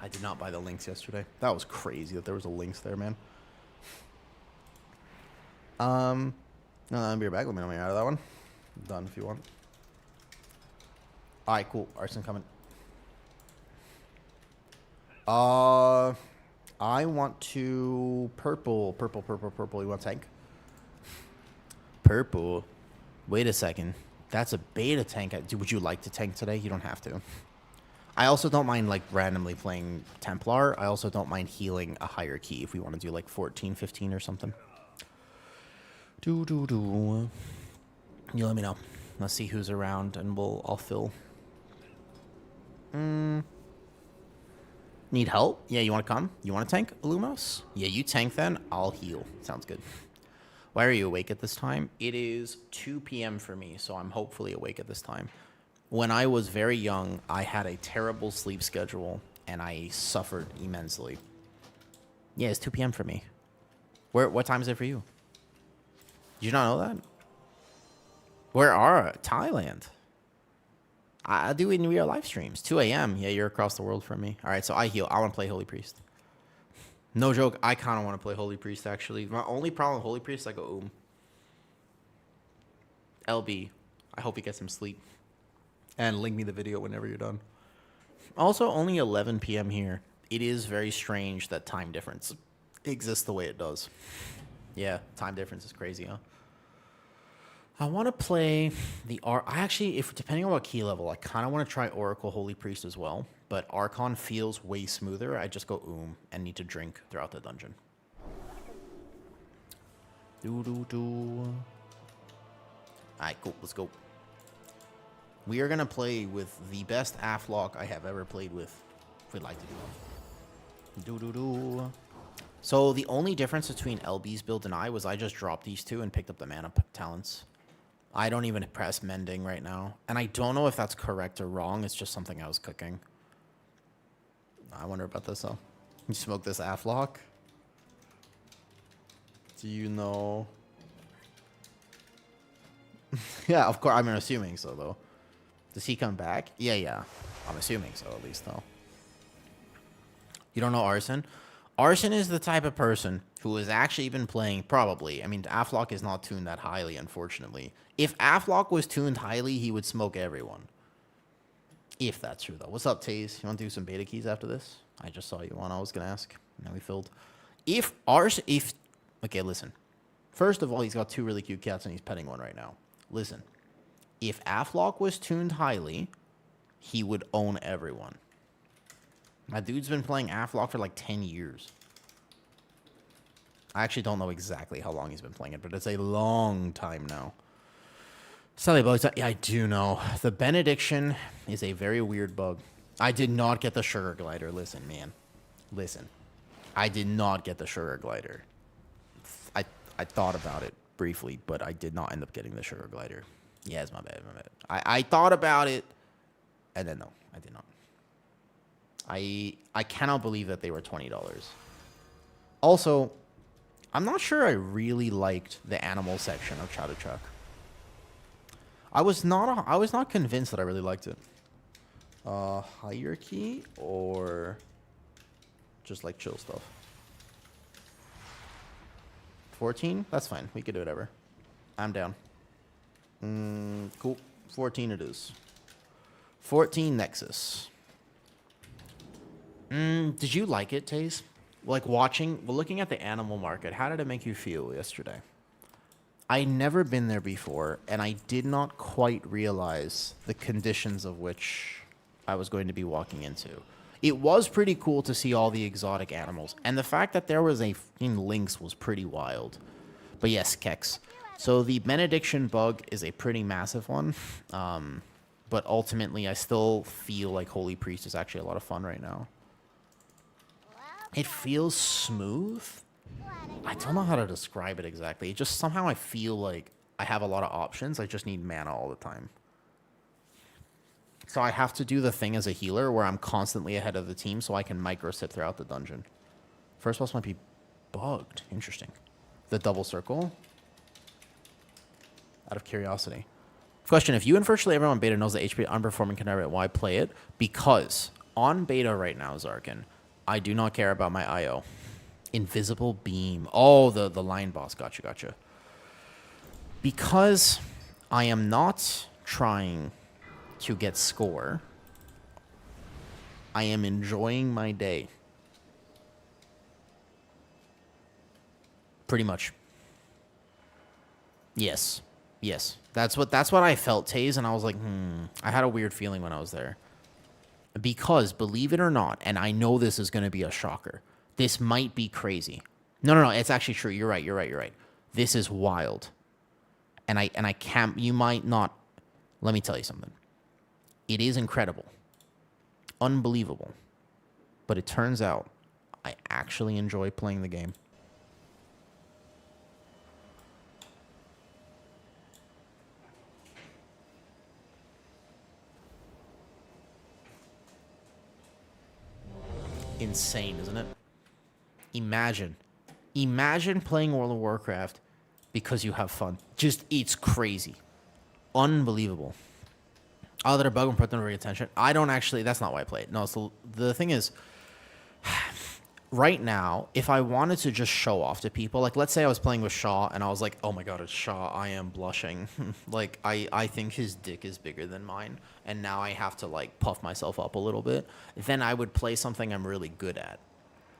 I did not buy the links yesterday. That was crazy that there was a links there, man. No, I'll be back. Let me know when you're out of that one. I'm done if you want. All right, cool. Arson coming. I want to purple. You want tank? Purple. Wait a second. That's a beta tank. Would you like to tank today? You don't have to. I also don't mind like randomly playing Templar. I also don't mind healing a higher key if we want to do like 14, 15 or something. You let me know. Let's see who's around and I'll fill. Need help? Yeah, you want to come? You want to tank, Illumos? Yeah, you tank then. I'll heal. Sounds good. Why are you awake at this time? It is 2 p.m. for me, so I'm hopefully awake at this time. When I was very young, I had a terrible sleep schedule, and I suffered immensely. Yeah, it's 2 p.m. for me. What time is it for you? Did you not know that? Where are Thailand? I do it in real live streams. 2 a.m. Yeah, you're across the world from me. All right, so I heal. I want to play Holy Priest. No joke. I kind of want to play Holy Priest, actually. My only problem with Holy Priest is I go, LB, I hope you get some sleep. And link me the video whenever you're done. Also, only 11 p.m. here. It is very strange that time difference exists the way it does. Yeah, time difference is crazy, huh? I want to play the I actually, if depending on what key level, I kind of want to try Oracle Holy Priest as well. But Archon feels way smoother. I just go and need to drink throughout the dungeon. Alright, cool. Let's go. We are going to play with the best Aflock I have ever played with. If we'd like to do. So the only difference between LB's build and I was I just dropped these two and picked up the mana talents. I don't even press mending right now. And I don't know if that's correct or wrong. It's just something I was cooking. I wonder about this, though. You smoke this Aflock? Do you know? Yeah, of course. I'm assuming so, though. Does he come back? Yeah. I'm assuming so, at least, though. You don't know Arson? Arson is the type of person who has actually been playing, probably. I mean, Aflock is not tuned that highly, unfortunately. If Aflock was tuned highly, he would smoke everyone. If that's true, though. What's up, Taze? You want to do some beta keys after this? I just saw you on. I was going to ask. Now we filled. Okay, listen. First of all, he's got 2 really cute cats, and he's petting one right now. Listen, if Aflock was tuned highly, he would own everyone. My dude's been playing Aflock for like 10 years. I actually don't know exactly how long he's been playing it, but it's a long time now. Sally bugs. Yeah, I do know. The benediction is a very weird bug. I did not get the sugar glider. Listen, man. Listen. I did not get the sugar glider. I thought about it briefly, but I did not end up getting the sugar glider. Yeah, it's my bad. I thought about it, and then no, I did not. I cannot believe that they were $20. Also, I'm not sure I really liked the animal section of Chatuchak. I was not convinced that I really liked it. Hierarchy or just like chill stuff. 14? That's fine. We could do whatever. I'm down. Cool. 14 it is. 14 Nexus. Did you like it, Taze? Like looking at the animal market, how did it make you feel yesterday? I'd never been there before, and I did not quite realize the conditions of which I was going to be walking into. It was pretty cool to see all the exotic animals, and the fact that there was a lynx was pretty wild. But yes, Kex. So the benediction bug is a pretty massive one, but ultimately I still feel like Holy Priest is actually a lot of fun right now. It feels smooth. I don't know how to describe it exactly. It just somehow I feel like I have a lot of options. I just need mana all the time. So I have to do the thing as a healer where I'm constantly ahead of the team so I can micro-sip throughout the dungeon. First boss might be bugged. Interesting. The double circle. Out of curiosity. Question, if you and virtually everyone on beta knows that HP unperforming can never, why play it? Because on beta right now, Zarkin, I do not care about my IO. Invisible beam. Oh, the line boss. Gotcha. Because I am not trying to get score, I am enjoying my day. Pretty much. Yes. That's what I felt, Taze, and I was like, I had a weird feeling when I was there. Because, believe it or not, and I know this is going to be a shocker, this might be crazy. No, it's actually true. You're right. This is wild. And I can't, you might not, let me tell you something. It is incredible. Unbelievable. But it turns out I actually enjoy playing the game. Insane, isn't it? Imagine playing World of Warcraft because you have fun. It's crazy. Unbelievable. Other bug and put them to attention. I don't actually, that's not why I play it. No, so the thing is, right now, if I wanted to just show off to people, like let's say I was playing with Shaw and I was like, oh my god, it's Shaw, I am blushing. Like, I think his dick is bigger than mine, and now I have to like puff myself up a little bit. Then I would play something I'm really good at.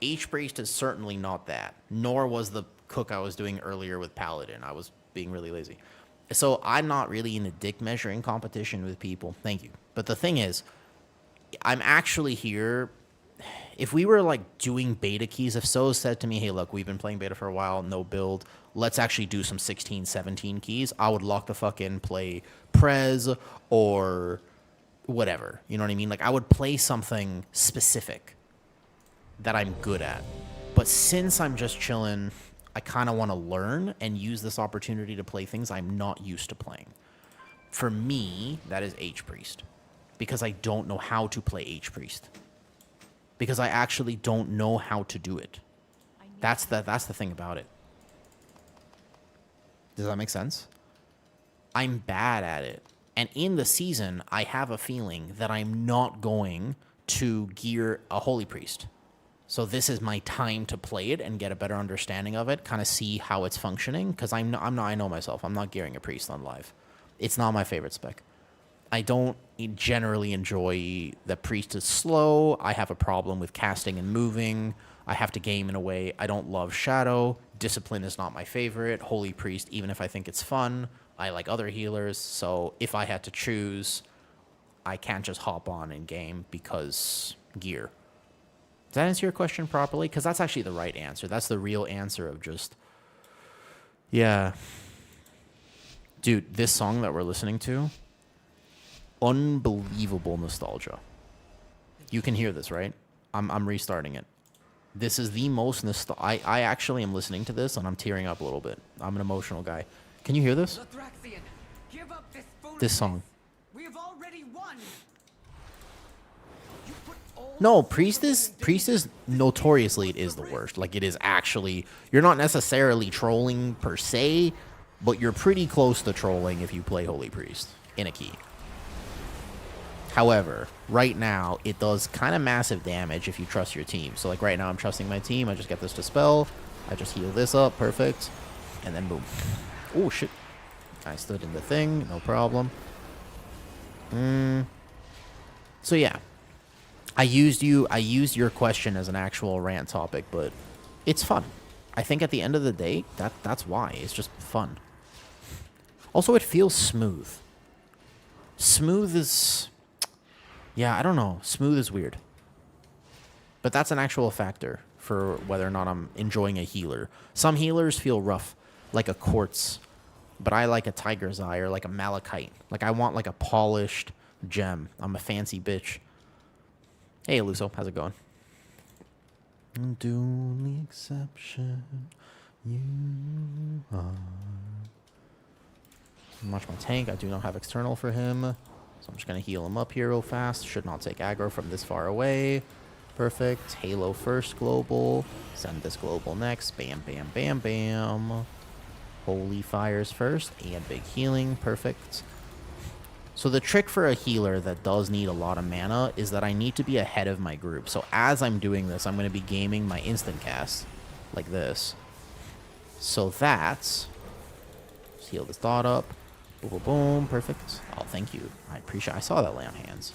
Hpriest is certainly not that, nor was the cook I was doing earlier with Paladin. I was being really lazy. So I'm not really in a dick measuring competition with people. Thank you. But the thing is, I'm actually here. If we were like doing beta keys, if So said to me, hey, look, we've been playing beta for a while, no build, let's actually do some 16, 17 keys, I would lock the fuck in, play Prez or whatever. You know what I mean? Like, I would play something specific that I'm good at. But since I'm just chilling, I kind of want to learn and use this opportunity to play things I'm not used to playing. For me, that is Hpriest. Because I don't know how to play Hpriest. Because I actually don't know how to do it. That's the thing about it. Does that make sense? I'm bad at it. And in the season, I have a feeling that I'm not going to gear a Holy Priest. So this is my time to play it and get a better understanding of it, kind of see how it's functioning, because I know myself. I'm not gearing a priest on live. It's not my favorite spec. I don't generally enjoy the priest is slow. I have a problem with casting and moving. I have to game in a way. I don't love shadow. Discipline is not my favorite. Holy priest, even if I think it's fun, I like other healers. So if I had to choose, I can't just hop on in game because gear. Does that answer your question properly? Because that's actually the right answer. That's the real answer of just, yeah. Dude, this song that we're listening to, unbelievable nostalgia. You can hear this, right? I'm restarting it. This is the most I actually am listening to this and I'm tearing up a little bit. I'm an emotional guy. Can you hear this? Lathraxian, give up this This song. We have already won. You put all No, Priest is notoriously, it is the worst. Like, it is actually, you're not necessarily trolling per se, but you're pretty close to trolling if you play Holy Priest in a key. However, right now, it does kind of massive damage if you trust your team. So, like, right now, I'm trusting my team. I just get this to spell. I just heal this up. Perfect. And then boom. Oh, shit. I stood in the thing. No problem. So, yeah. I used your question as an actual rant topic, but it's fun. I think at the end of the day, that's why. It's just fun. Also, it feels smooth. Smooth is... Yeah, I don't know. Smooth is weird. But that's an actual factor for whether or not I'm enjoying a healer. Some healers feel rough, like a quartz. But I like a tiger's eye or like a malachite. Like, I want like a polished gem. I'm a fancy bitch. Hey, Eluso. How's it going? The only exception you are. Watch my tank. I do not have external for him. So I'm just going to heal him up here real fast. Should not take aggro from this far away. Perfect. Halo first global. Send this global next. Bam, bam, bam, bam. Holy fires first. And big healing. Perfect. So the trick for a healer that does need a lot of mana is that I need to be ahead of my group. So as I'm doing this, I'm going to be gaming my instant cast like this. So that's... Just heal this dot up. Boom, boom, boom. Perfect. Oh, thank you. I appreciate I saw that lay on hands.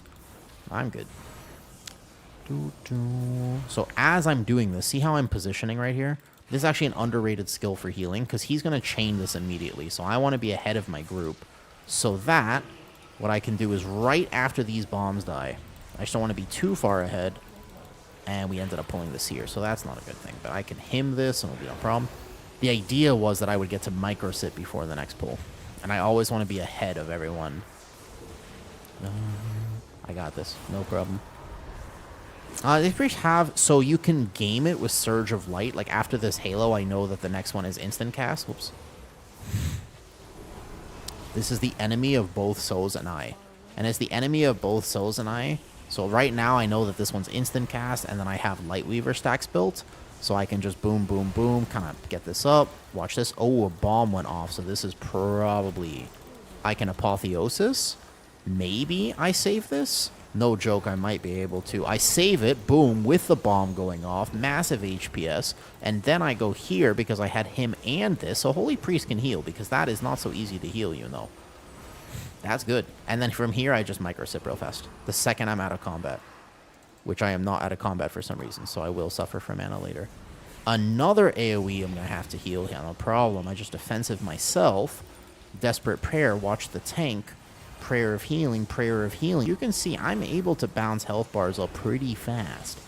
I'm good. So as I'm doing this, see how I'm positioning right here? This is actually an underrated skill for healing because he's going to chain this immediately. So I want to be ahead of my group so that what I can do is right after these bombs die, I just don't want to be too far ahead. And we ended up pulling this here. So that's not a good thing. But I can him this and it'll be no problem. The idea was that I would get to micro sit before the next pull. And I always want to be ahead of everyone. I got this. No problem. They pretty have... So you can game it with Surge of Light. Like, after this Halo, I know that the next one is instant cast. Whoops. This is the enemy of both Souls and I. And it's the enemy of both Souls and I. So right now, I know that this one's instant cast. And then I have Lightweaver stacks built. So I can just boom, boom, boom, kind of get this up. Watch this. Oh, a bomb went off. So this is probably... I can Apotheosis. Maybe I save this. No joke, I might be able to. I save it, boom, with the bomb going off. Massive HPS. And then I go here because I had him and this. So Holy Priest can heal because that is not so easy to heal, you know. That's good. And then from here, I just micro sip real fast. The second I'm out of combat. Which I am not out of combat for some reason, so I will suffer from mana later. Another AoE I'm going to have to heal here, no problem. I just defensive myself. Desperate Prayer, watch the tank. Prayer of Healing, Prayer of Healing. You can see I'm able to bounce health bars up pretty fast.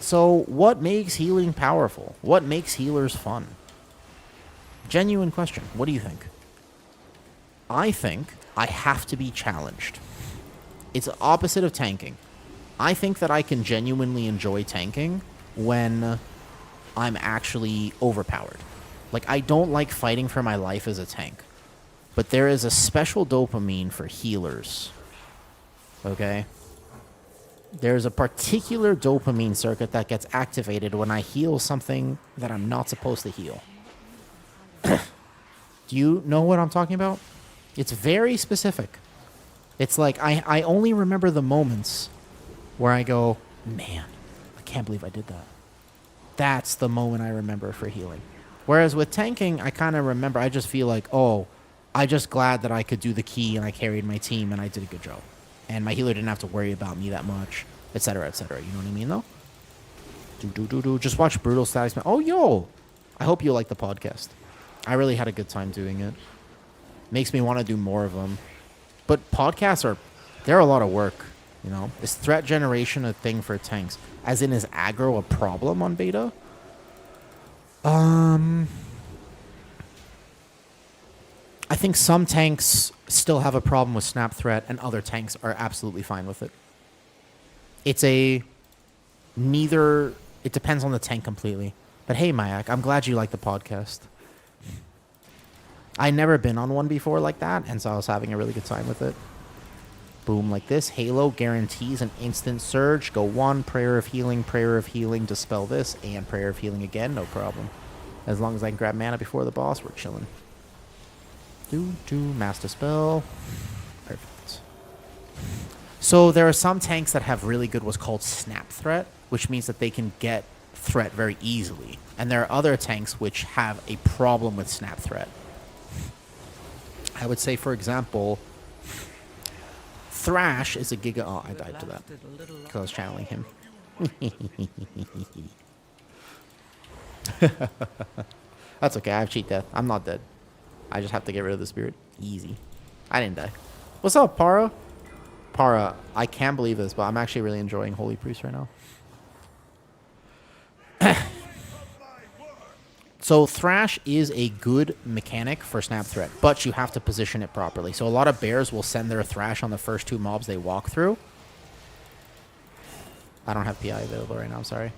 So what makes healing powerful? What makes healers fun? Genuine question. What do you think? I think I have to be challenged. It's the opposite of tanking. I think that I can genuinely enjoy tanking when I'm actually overpowered. Like, I don't like fighting for my life as a tank. But there is a special dopamine for healers. Okay? There's a particular dopamine circuit that gets activated when I heal something that I'm not supposed to heal. Do you know what I'm talking about? It's very specific. It's like, I only remember the moments where I go, man, I can't believe I did that. That's the moment I remember for healing. Whereas with tanking, I kind of remember, I just feel like, oh, I just glad that I could do the key and I carried my team and I did a good job. And my healer didn't have to worry about me that much, etc., etc. You know what I mean, though? Just watch Brutal Status. Oh, yo! I hope you like the podcast. I really had a good time doing it. Makes me want to do more of them. But podcasts they're a lot of work, you know? Is threat generation a thing for tanks? As in, is aggro a problem on beta? I think some tanks still have a problem with snap threat, and other tanks are absolutely fine with it. It depends on the tank completely. But hey, Mayak, I'm glad you like the podcast. I'd never been on one before like that, and so I was having a really good time with it. Boom, like this. Halo guarantees an instant surge. Go 1, Prayer of Healing, dispel this, and Prayer of Healing again, no problem. As long as I can grab mana before the boss, we're chilling. Master Spell. Perfect. So there are some tanks that have really good what's called snap threat, which means that they can get threat very easily. And there are other tanks which have a problem with snap threat. I would say, for example, Thrash is a giga... Oh, I died to that because I was channeling him. That's okay. I have cheat death. I'm not dead. I just have to get rid of the spirit. Easy. I didn't die. What's up, Para? Para, I can't believe this, but I'm actually really enjoying Holy Priest right now. So Thrash is a good mechanic for snap threat, but you have to position it properly. So a lot of bears will send their Thrash on the first 2 mobs they walk through. I don't have PI available right now, I'm sorry.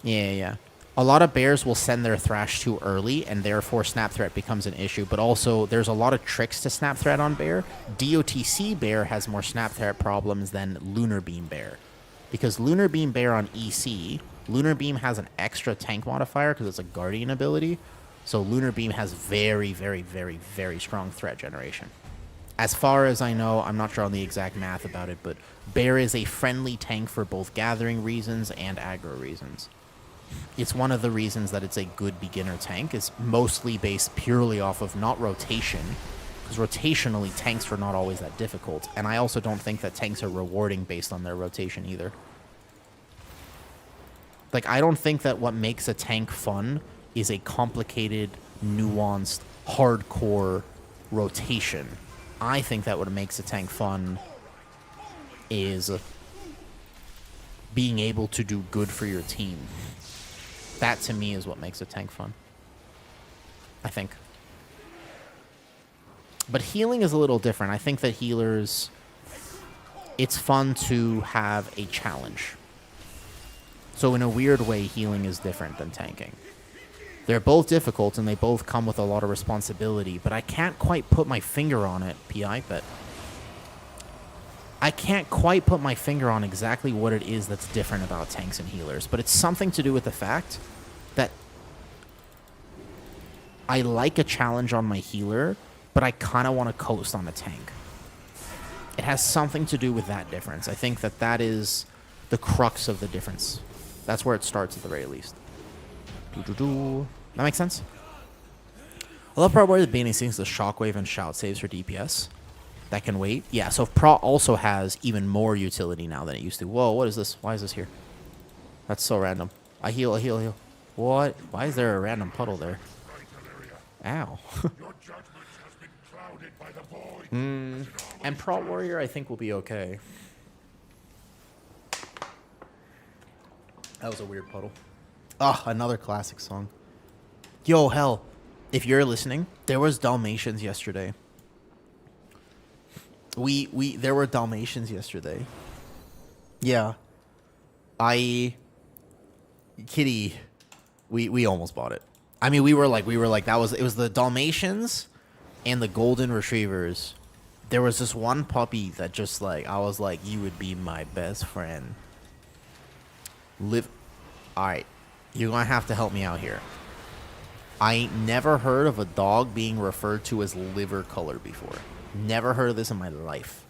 Yeah. A lot of bears will send their Thrash too early, and therefore snap threat becomes an issue. But also, there's a lot of tricks to snap threat on bear. DOTC bear has more snap threat problems than Lunar Beam bear. Because Lunar Beam bear on EC, Lunar Beam has an extra tank modifier because it's a guardian ability. So Lunar Beam has very, very, very, very strong threat generation. As far as I know, I'm not sure on the exact math about it, but bear is a friendly tank for both gathering reasons and aggro reasons. It's one of the reasons that it's a good beginner tank. It's mostly based purely off of not rotation, because rotationally tanks are not always that difficult. And I also don't think that tanks are rewarding based on their rotation either. Like, I don't think that what makes a tank fun is a complicated, nuanced, hardcore rotation. I think that what makes a tank fun is being able to do good for your team. That, to me, is what makes a tank fun. I think. But healing is a little different. I think that healers... It's fun to have a challenge. So in a weird way, healing is different than tanking. They're both difficult, and they both come with a lot of responsibility, but I can't quite put my finger on it, PI, but... I can't quite put my finger on exactly what it is that's different about tanks and healers, but it's something to do with the fact that I like a challenge on my healer, but I kind of want to coast on a tank. It has something to do with that difference. I think that that is the crux of the difference. That's where it starts at the very least. That makes sense? I love part where the Bane sings the Shockwave and Shout saves for DPS. That can wait. Yeah, so prot also has even more utility now than it used to. Whoa, what is this? Why is this here? That's so random. I heal. What? Why is there a random puddle there? Ow. And prot warrior, I think, will be okay. That was a weird puddle. Ah, another classic song. Yo, hell, if you're listening, there was Dalmatians yesterday. There were Dalmatians yesterday. Yeah. Kitty, we almost bought it. I mean, it was the Dalmatians and the Golden Retrievers. There was this one puppy that just I was like, you would be my best friend. Alright, you're gonna have to help me out here. I ain't never heard of a dog being referred to as liver color before. Never heard of this in my life.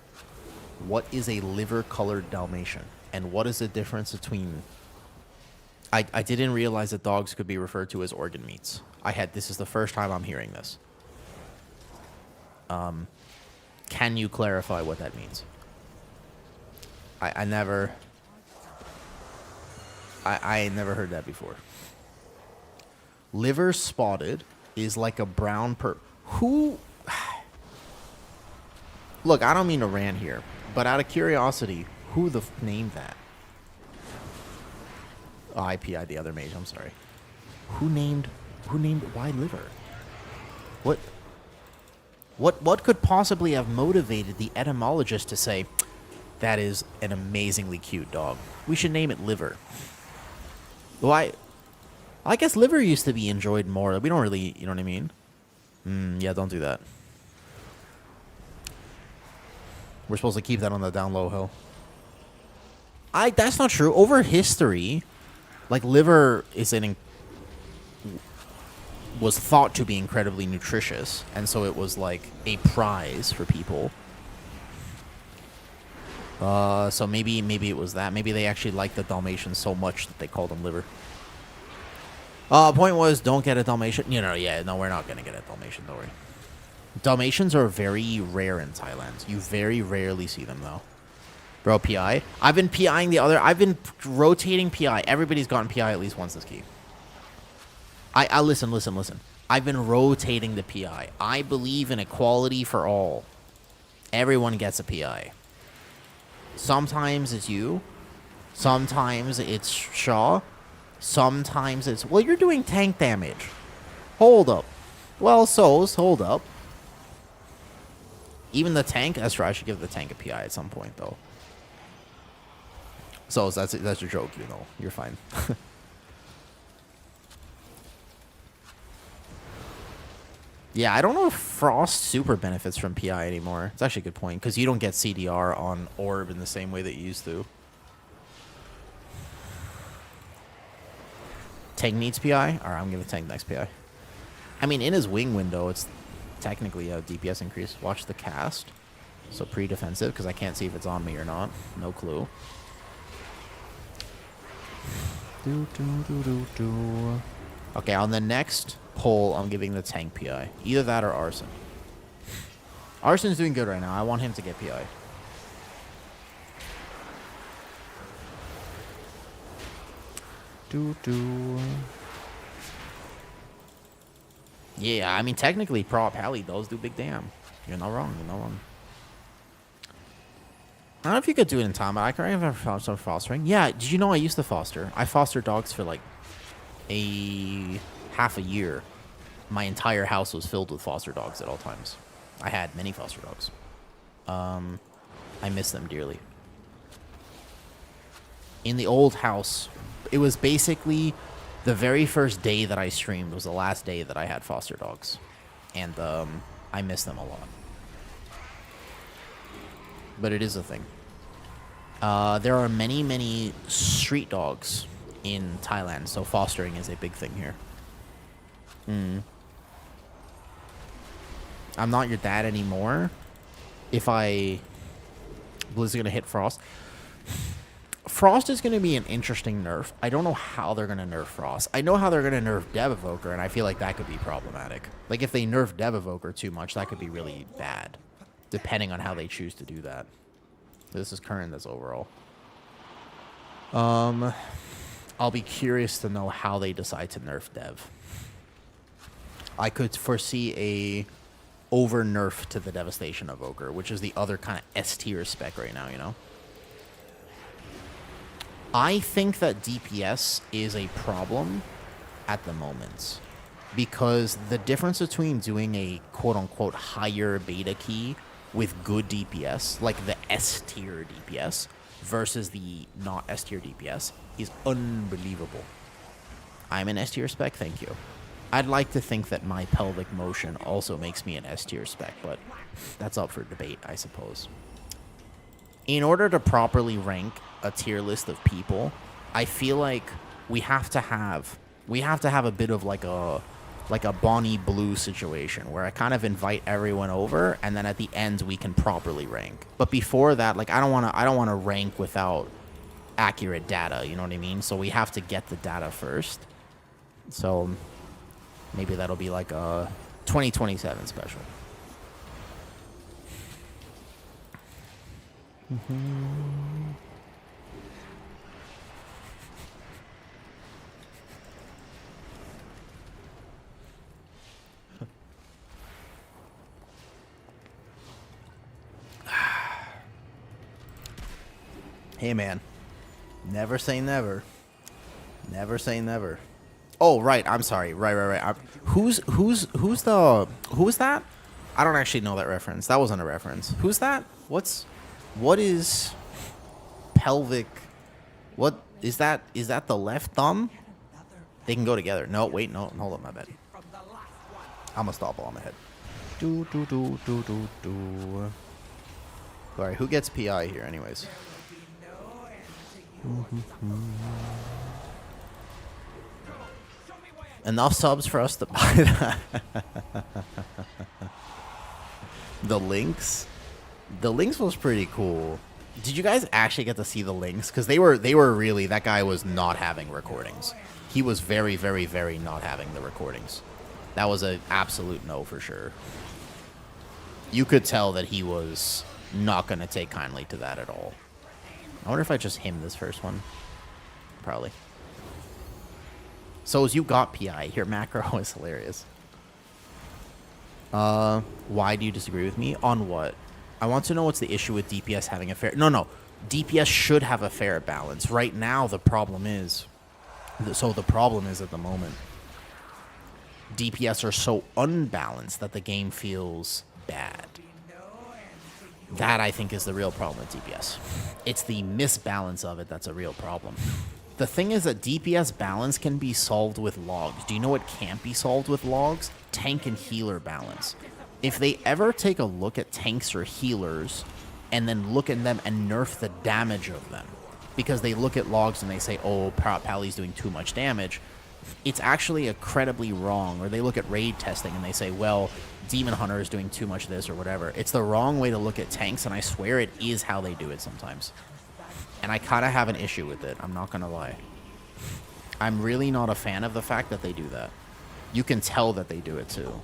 What is a liver-colored Dalmatian? And what is the difference between... I didn't realize that dogs could be referred to as organ meats. This is the first time I'm hearing this. Can you clarify what that means? I never heard that before. Liver spotted is like a brown who? Look, I don't mean to rant here, but out of curiosity, who the named that? Oh, I PI'd the other mage. I'm sorry. Who named? Why liver? What could possibly have motivated the etymologist to say, that is an amazingly cute dog. We should name it Liver. Why? I guess Liver used to be enjoyed more. We don't really, you know what I mean? Yeah, don't do that. We're supposed to keep that on the down low hill. That's not true. Over history, like Liver was thought to be incredibly nutritious, and so it was like a prize for people. So maybe it was that. Maybe they actually liked the Dalmatians so much that they called them Liver. Point was, don't get a Dalmatian. No, we're not gonna get a Dalmatian. Don't worry. Dalmatians are very rare in Thailand. You very rarely see them though. Bro, PI. I've been PIing the other. I've been rotating PI. Everybody's gotten PI at least once this key. I listen. I've been rotating the PI. I believe in equality for all. Everyone gets a PI. Sometimes it's you. Sometimes it's Shaw. Sometimes it's... Well, you're doing tank damage. Hold up. Well, hold up. Even the tank... That's right, I should give the tank a PI at some point, though. So that's a joke, you know. You're fine. Yeah, I don't know if Frost super benefits from PI anymore. It's actually a good point, because you don't get CDR on Orb in the same way that you used to. Tank needs PI? Alright, I'm giving Tank next PI. I mean, in his wing window, it's technically a DPS increase. Watch the cast. So pre-defensive, because I can't see if it's on me or not. No clue. Okay, on the next pull, I'm giving the tank PI. Either that or Arson. Arson's doing good right now. I want him to get PI. Yeah, I mean, technically, prot pally does do big damn. You're not wrong. You're not wrong. I don't know if you could do it in time, but I can't even start fostering. Yeah, did you know I used to foster? I fostered dogs for like half a year. My entire house was filled with foster dogs at all times. I had many foster dogs. I miss them dearly. In the old house, it was basically the very first day that I streamed was the last day that I had foster dogs. And I miss them a lot. But it is a thing. There are many, many street dogs in Thailand, so fostering is a big thing here. I'm not your dad anymore. If Blizz is going to hit Frost. Frost is going to be an interesting nerf. I don't know how they're going to nerf Frost. I know how they're going to nerf Dev Evoker, and I feel like that could be problematic. Like, if they nerf Dev Evoker too much, that could be really bad, depending on how they choose to do that. This is current, that's overall. I'll be curious to know how they decide to nerf Dev. I could foresee a over nerf to the Devastation Evoker, which is the other kind of S tier spec right now, you know? I think that DPS is a problem at the moment, because the difference between doing a quote-unquote higher beta key with good DPS, like the S tier DPS, versus the not S tier DPS, is unbelievable. I'm an S tier spec, thank you. I'd like to think that my pelvic motion also makes me an S tier spec, but that's up for debate, I suppose. In order to properly rank a tier list of people, I feel like we have to have a bit of like a Bonnie Blue situation where I kind of invite everyone over, and then at the end we can properly rank. But before that, like I don't want to rank without accurate data, you know what I mean? So we have to get the data first. So maybe that'll be like a 2027 special. Hey, man. Never say never. Never say never. Oh, right. I'm sorry. Right. Who is that? I don't actually know that reference. That wasn't a reference. Who's that? What is pelvic? What is that? Is that the left thumb? They can go together. No, wait, no. Hold up, my bad. I'm gonna stop while I'm ahead. Do. Alright, who gets PI here anyways? Enough subs for us to buy that. The Lynx? The Lynx was pretty cool. Did you guys actually get to see the Lynx? Because they were really, that guy was not having recordings. He was very, very, very not having the recordings. That was an absolute no for sure. You could tell that he was not going to take kindly to that at all. I wonder if I just him this first one. Probably. So as you got PI, your macro is hilarious. Why do you disagree with me? On what? I want to know what's the issue with DPS having a fair... No. DPS should have a fair balance. Right now, the problem is... So the problem is at the moment, DPS are so unbalanced that the game feels bad. That, I think, is the real problem with DPS. It's the misbalance of it that's a real problem. The thing is that DPS balance can be solved with logs. Do you know what can't be solved with logs? Tank and healer balance. If they ever take a look at tanks or healers and then look at them and nerf the damage of them, because they look at logs and they say, oh, Pally's doing too much damage, it's actually incredibly wrong. Or they look at raid testing and they say, well, Demon Hunter is doing too much of this or whatever. It's the wrong way to look at tanks, and I swear it is how they do it sometimes. And I kind of have an issue with it. I'm not going to lie. I'm really not a fan of the fact that they do that. You can tell that they do it too.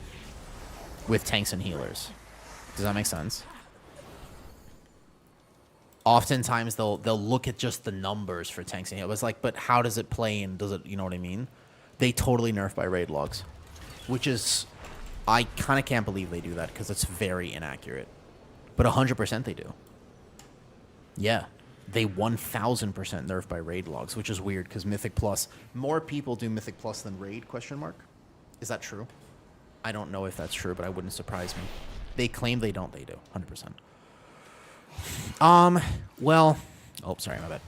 With tanks and healers. Does that make sense? Oftentimes they'll look at just the numbers for tanks and healers. It's like, but how does it play, and does it, you know what I mean? They totally nerf by raid logs. Which is, I kind of can't believe they do that because it's very inaccurate. But 100% they do. Yeah. They 1000% nerf by raid logs, which is weird because Mythic Plus, more people do Mythic Plus than raid, question mark? Is that true? I don't know if that's true, but it wouldn't surprise me. They claim they don't, they do, 100%. Well, oh, sorry, my bad.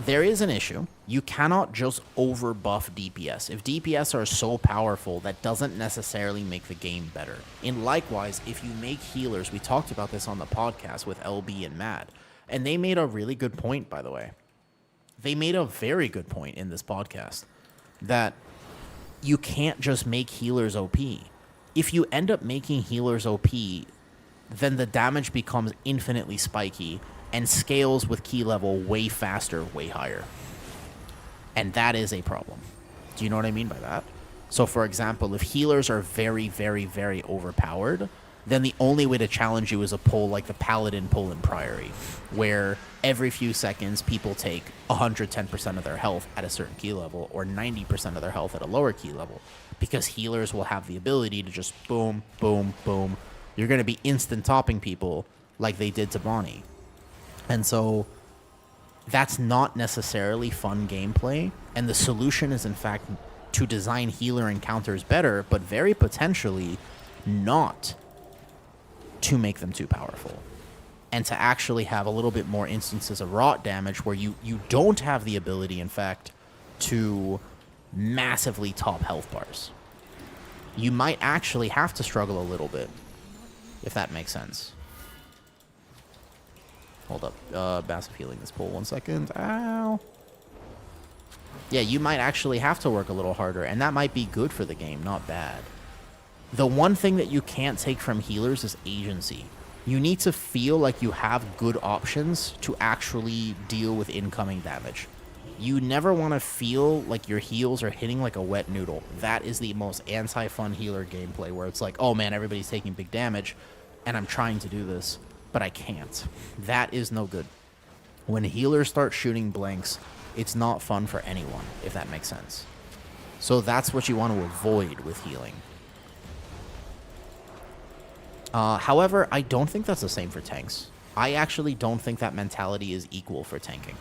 There is an issue. You cannot just overbuff DPS. If DPS are so powerful, that doesn't necessarily make the game better. And likewise, if you make healers, we talked about this on the podcast with LB and Mad, and they made a really good point, by the way. They made a very good point in this podcast that you can't just make healers OP. If you end up making healers OP, then the damage becomes infinitely spiky and scales with key level way faster, way higher. And that is a problem. Do you know what I mean by that? So, for example, if healers are very, very, very overpowered, then the only way to challenge you is a pull like the Paladin pull in Priory, where every few seconds people take 110% of their health at a certain key level or 90% of their health at a lower key level, because healers will have the ability to just boom, boom, boom. You're going to be instant topping people like they did to Bonnie. And so that's not necessarily fun gameplay, and the solution is, in fact, to design healer encounters better, but very potentially not to make them too powerful, and to actually have a little bit more instances of rot damage where you don't have the ability, in fact, to massively top health bars. You might actually have to struggle a little bit, if that makes sense. Hold up. Massive healing this pull. 1 second. Ow. Yeah, you might actually have to work a little harder, and that might be good for the game, not bad. The one thing that you can't take from healers is agency. You need to feel like you have good options to actually deal with incoming damage. You never want to feel like your heals are hitting like a wet noodle. That is the most anti-fun healer gameplay, where it's like, oh man, everybody's taking big damage, and I'm trying to do this, but I can't. That is no good. When healers start shooting blanks, it's not fun for anyone, if that makes sense. So that's what you want to avoid with healing. However, I don't think that's the same for tanks. I actually don't think that mentality is equal for tanking.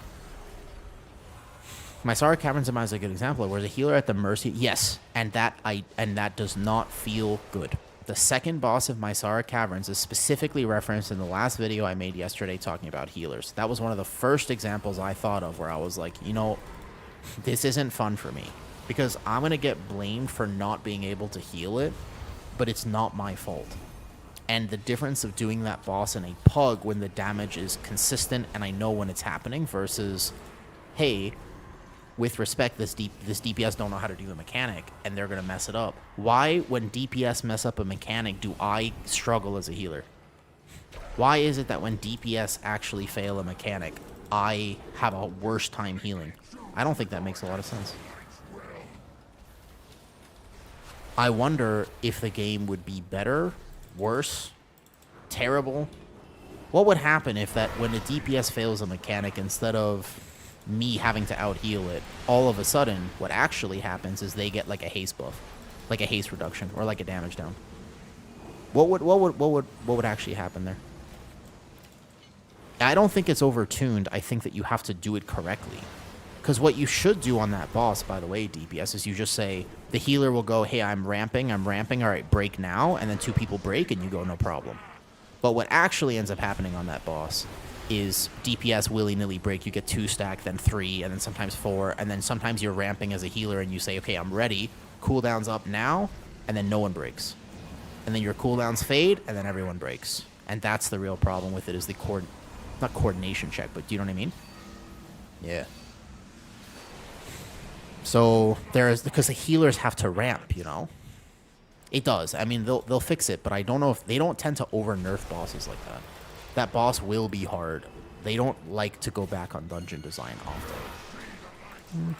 Mysara Caverns in Mine is a good example where the healer at the mercy, yes, and that does not feel good. The second boss of Mysara Caverns is specifically referenced in the last video I made yesterday talking about healers. That was one of the first examples I thought of where I was like, you know, this isn't fun for me because I'm going to get blamed for not being able to heal it, but it's not my fault. And the difference of doing that boss in a pug when the damage is consistent and I know when it's happening versus, hey, with respect, this DPS don't know how to do the mechanic, and they're going to mess it up. Why, when DPS mess up a mechanic, do I struggle as a healer? Why is it that when DPS actually fail a mechanic, I have a worse time healing? I don't think that makes a lot of sense. I wonder if the game would be better, worse, terrible. What would happen if that when a DPS fails a mechanic, instead of me having to out-heal it, all of a sudden, what actually happens is they get like a haste buff, like a haste reduction, or like a damage down. What would actually happen there? I don't think it's overtuned. I think that you have to do it correctly. Because what you should do on that boss, by the way, DPS, is you just say, the healer will go, hey, I'm ramping, all right, break now, and then 2 people break, and you go, no problem. But what actually ends up happening on that boss is DPS willy-nilly break. You get 2 stack, then 3, and then sometimes 4, and then sometimes you're ramping as a healer and you say, okay, I'm ready, cooldown's up now, and then no one breaks. And then your cooldowns fade, and then everyone breaks. And that's the real problem with it, is the not coordination check, but do you know what I mean? Yeah. So because the healers have to ramp, you know? It does. I mean, they'll fix it, but I don't know if they don't tend to over-nerf bosses like that. That boss will be hard. They don't like to go back on dungeon design often.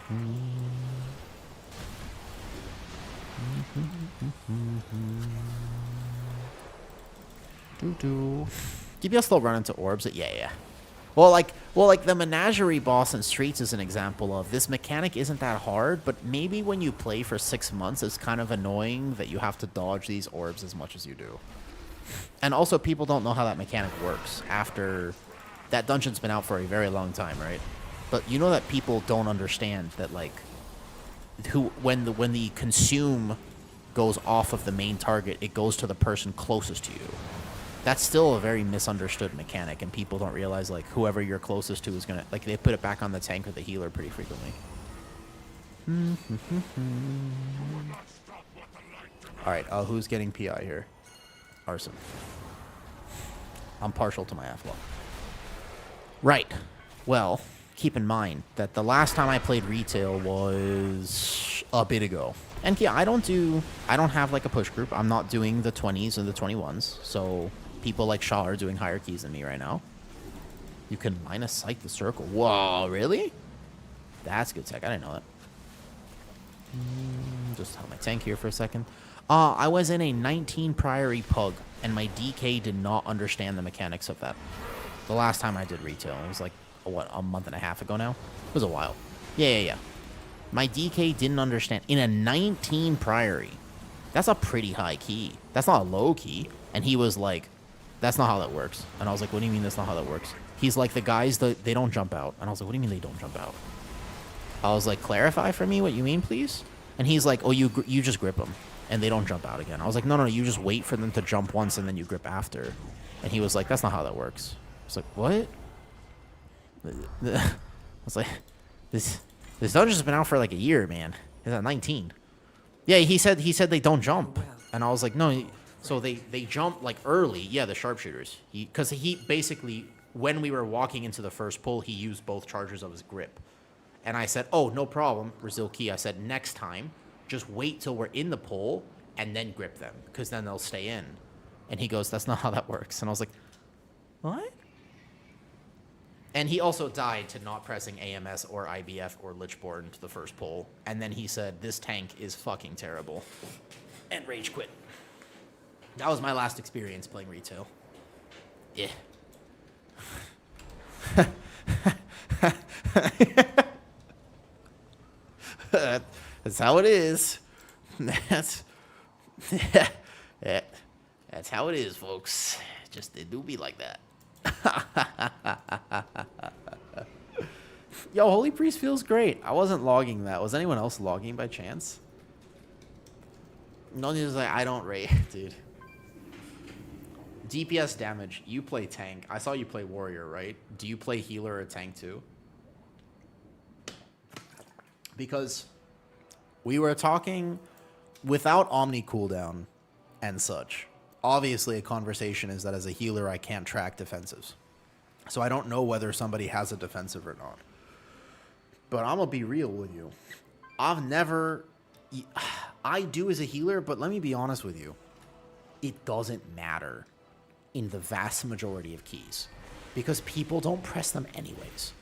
DPS still run into orbs? Yeah. Well, like the Menagerie boss in Streets is an example of this mechanic isn't that hard, but maybe when you play for 6 months, it's kind of annoying that you have to dodge these orbs as much as you do. And also, people don't know how that mechanic works after that dungeon's been out for a very long time, right? But you know that people don't understand that, like, when the consume goes off of the main target, it goes to the person closest to you. That's still a very misunderstood mechanic, and people don't realize, like, whoever you're closest to is gonna, like, they put it back on the tank or the healer pretty frequently. All right, who's getting PI here? Arson. I'm partial to my Athlon. Right. Well, keep in mind that the last time I played retail was a bit ago. And yeah, I don't have like a push group. I'm not doing the 20s and the 21s. So people like Shaw are doing higher keys than me right now. You can line of sight the circle. Whoa, really? That's good tech. I didn't know that. Just have my tank here for a second. I was in a 19 Priory Pug, and my DK did not understand the mechanics of that. The last time I did retail, it was like, what, a month and a half ago now? It was a while. Yeah. My DK didn't understand. In a 19 Priory, that's a pretty high key. That's not a low key. And he was like, that's not how that works. And I was like, what do you mean that's not how that works? He's like, the guys, they don't jump out. And I was like, what do you mean they don't jump out? I was like, clarify for me what you mean, please? And he's like, oh, you just grip them, and they don't jump out again. I was like, no, you just wait for them to jump once, and then you grip after. And he was like, that's not how that works. I was like, what? I was like, this dungeon's been out for like a year, man. It's at 19. Yeah, he said they don't jump. And I was like, no. So they jump like early. Yeah, the sharpshooters. Because he basically, when we were walking into the first pull, he used both charges of his grip. And I said, oh, no problem, Brazil Key. I said, next time, just wait till we're in the pull and then grip them, because then they'll stay in. And he goes, that's not how that works. And I was like, what? And he also died to not pressing AMS or IBF or Lichborn to the first pull. And then he said, this tank is fucking terrible. And rage quit. That was my last experience playing retail. Yeah. That's how it is. That's that's how it is, folks. Just it do be like that. Yo, Holy Priest feels great. I wasn't logging that. Was anyone else logging by chance? No news. Like I don't rate, dude. DPS damage. You play tank. I saw you play warrior, right? Do you play healer or tank too? Because we were talking without Omni cooldown and such. Obviously, a conversation is that as a healer, I can't track defensives. So I don't know whether somebody has a defensive or not. But I'm going to be real with you. I've never... I do as a healer, but let me be honest with you. It doesn't matter in the vast majority of keys. Because people don't press them anyways.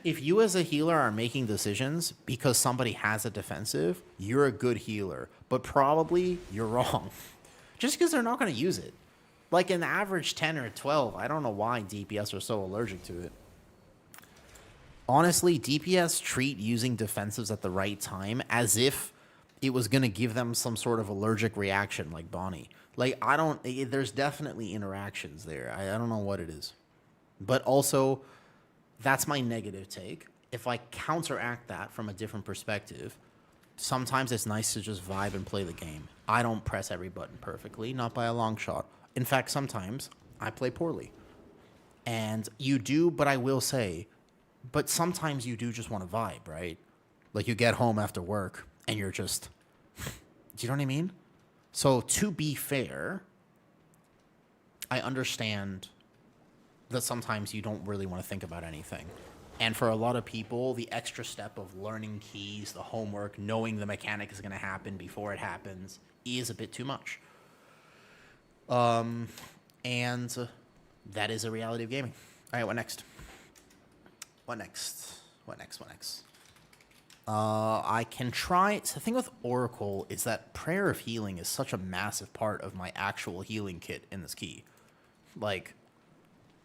If you as a healer are making decisions because somebody has a defensive, you're a good healer. But probably you're wrong. Just because they're not going to use it. Like an average 10 or 12, I don't know why DPS are so allergic to it. Honestly, DPS treat using defensives at the right time as if it was going to give them some sort of allergic reaction like Bonnie. Like, there's definitely interactions there. I don't know what it is. But also, that's my negative take. If I counteract that from a different perspective, sometimes it's nice to just vibe and play the game. I don't press every button perfectly, not by a long shot. In fact, sometimes I play poorly. And you do, but I will say, but sometimes you do just want to vibe, right? Like you get home after work and you're just, do you know what I mean? So to be fair, I understand that sometimes you don't really want to think about anything. And for a lot of people, the extra step of learning keys, the homework, knowing the mechanic is going to happen before it happens is a bit too much. And that is a reality of gaming. All right, what next? What next? I can try. So the thing with Oracle is that Prayer of Healing is such a massive part of my actual healing kit in this key. Like,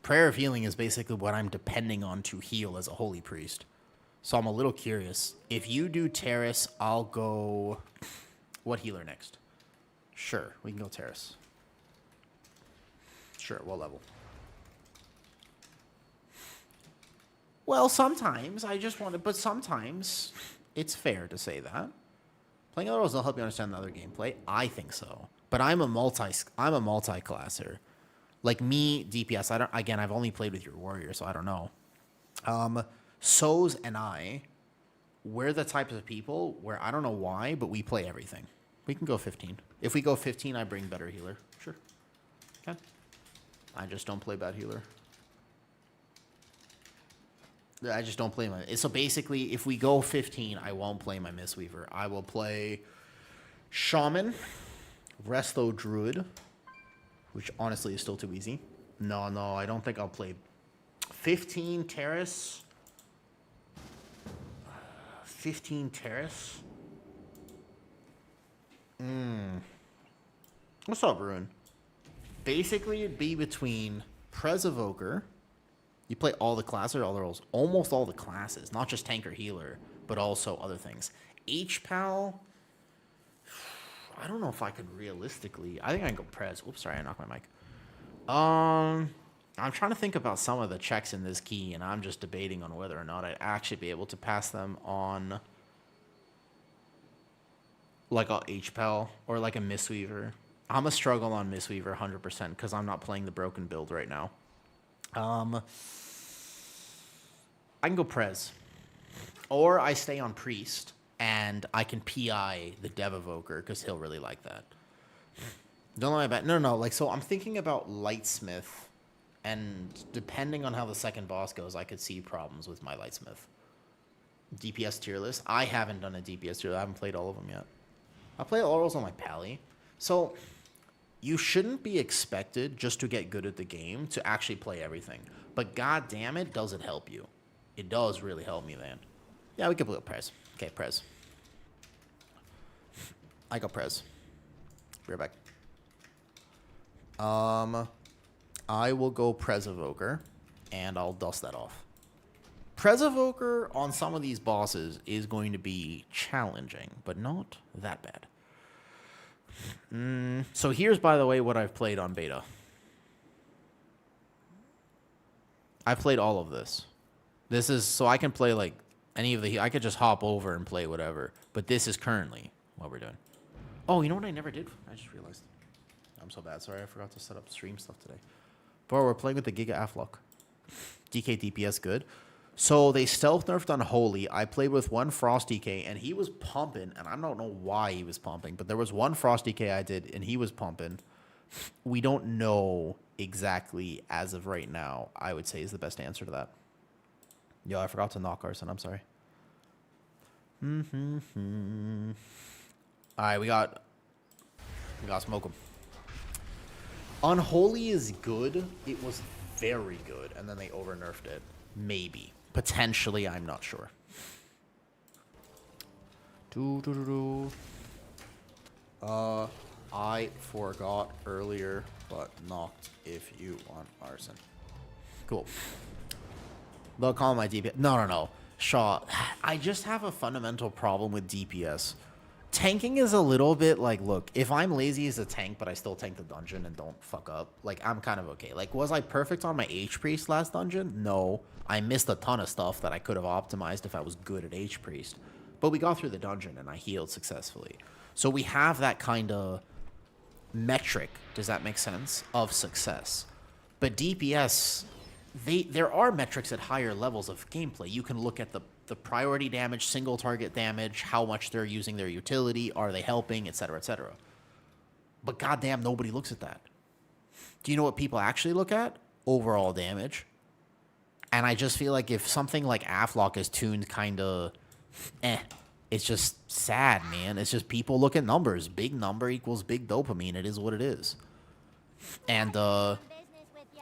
Prayer of Healing is basically what I'm depending on to heal as a Holy Priest. So I'm a little curious. If you do Terrace, I'll go... What healer next? Sure, we can go Terrace. Sure, what level? Well, sometimes I just want to... But sometimes it's fair to say that. Playing other roles will help you understand the other gameplay. I think so. But I'm a multi-classer. Like me, DPS, I've only played with your warrior, so I don't know. Soz and I, we're the types of people where I don't know why, but we play everything. We can go 15. If we go 15, I bring better healer. Sure. Okay. I just don't play bad healer. I just don't play my... So basically, if we go 15, I won't play my Mistweaver. I will play Shaman, Resto Druid, which honestly is still too easy. No, I don't think I'll play 15 Terrace. 15 Terrace. What's up, Ruin? Basically, it'd be between Prez Evoker. You play all the classes, all the roles. Almost all the classes. Not just tank or healer, but also other things. HPAL... I don't know if I could realistically... I think I can go Prez. Oops, sorry, I knocked my mic. I'm trying to think about some of the checks in this key, and I'm just debating on whether or not I'd actually be able to pass them on... like a HPAL or like a Mistweaver. I'm a struggle on Mistweaver 100% because I'm not playing the broken build right now. I can go Prez. Or I stay on Priest, and I can PI the Dev Evoker because he'll really like that. Don't lie about... No. Like, so I'm thinking about Lightsmith, and depending on how the second boss goes, I could see problems with my Lightsmith. DPS tier list. I haven't done a DPS tier list. I haven't played all of them yet. I play all roles on my Pally. So you shouldn't be expected just to get good at the game to actually play everything. But god damn it, does it help you. It does really help me, man. Yeah, we could play Prez. Okay, Prez. I go Prez. Be right back. I will go Prez Evoker, and I'll dust that off. Presovoker on some of these bosses is going to be challenging, but not that bad. So here's, by the way, what I've played on beta. I've played all of this. This is so I can play like any of the... I could just hop over and play whatever. But this is currently what we're doing. Oh, you know what I never did? I just realized. I'm so bad. Sorry, I forgot to set up stream stuff today. Bro, we're playing with the Giga Aflock. DK DPS good. So they stealth nerfed Unholy. I played with one Frost DK, and he was pumping. And I don't know why he was pumping, but there was one Frost DK I did, and he was pumping. We don't know exactly as of right now, I would say, is the best answer to that. Yo, I forgot to knock Arson. I'm sorry. All right, we got smoke him. Unholy is good. It was very good, and then they over nerfed it. Maybe. Potentially, I'm not sure. I forgot earlier, but knocked if you want Arson. Cool. They'll call my DPS. No. Shaw, I just have a fundamental problem with DPS. Tanking is a little bit like, look, if I'm lazy as a tank, but I still tank the dungeon and don't fuck up, like, I'm kind of okay. Like, was I perfect on my Hpriest last dungeon? No. I missed a ton of stuff that I could have optimized if I was good at Hpriest. But we got through the dungeon and I healed successfully. So we have that kind of metric, does that make sense, of success. But DPS, there are metrics at higher levels of gameplay. You can look at the priority damage, single target damage, how much they're using their utility, are they helping, etc., etc. But goddamn, nobody looks at that. Do you know what people actually look at? Overall damage. And I just feel like if something like Aflock is tuned kind of it's just sad, man. It's just people look at numbers. Big number equals big dopamine. It is what it is. And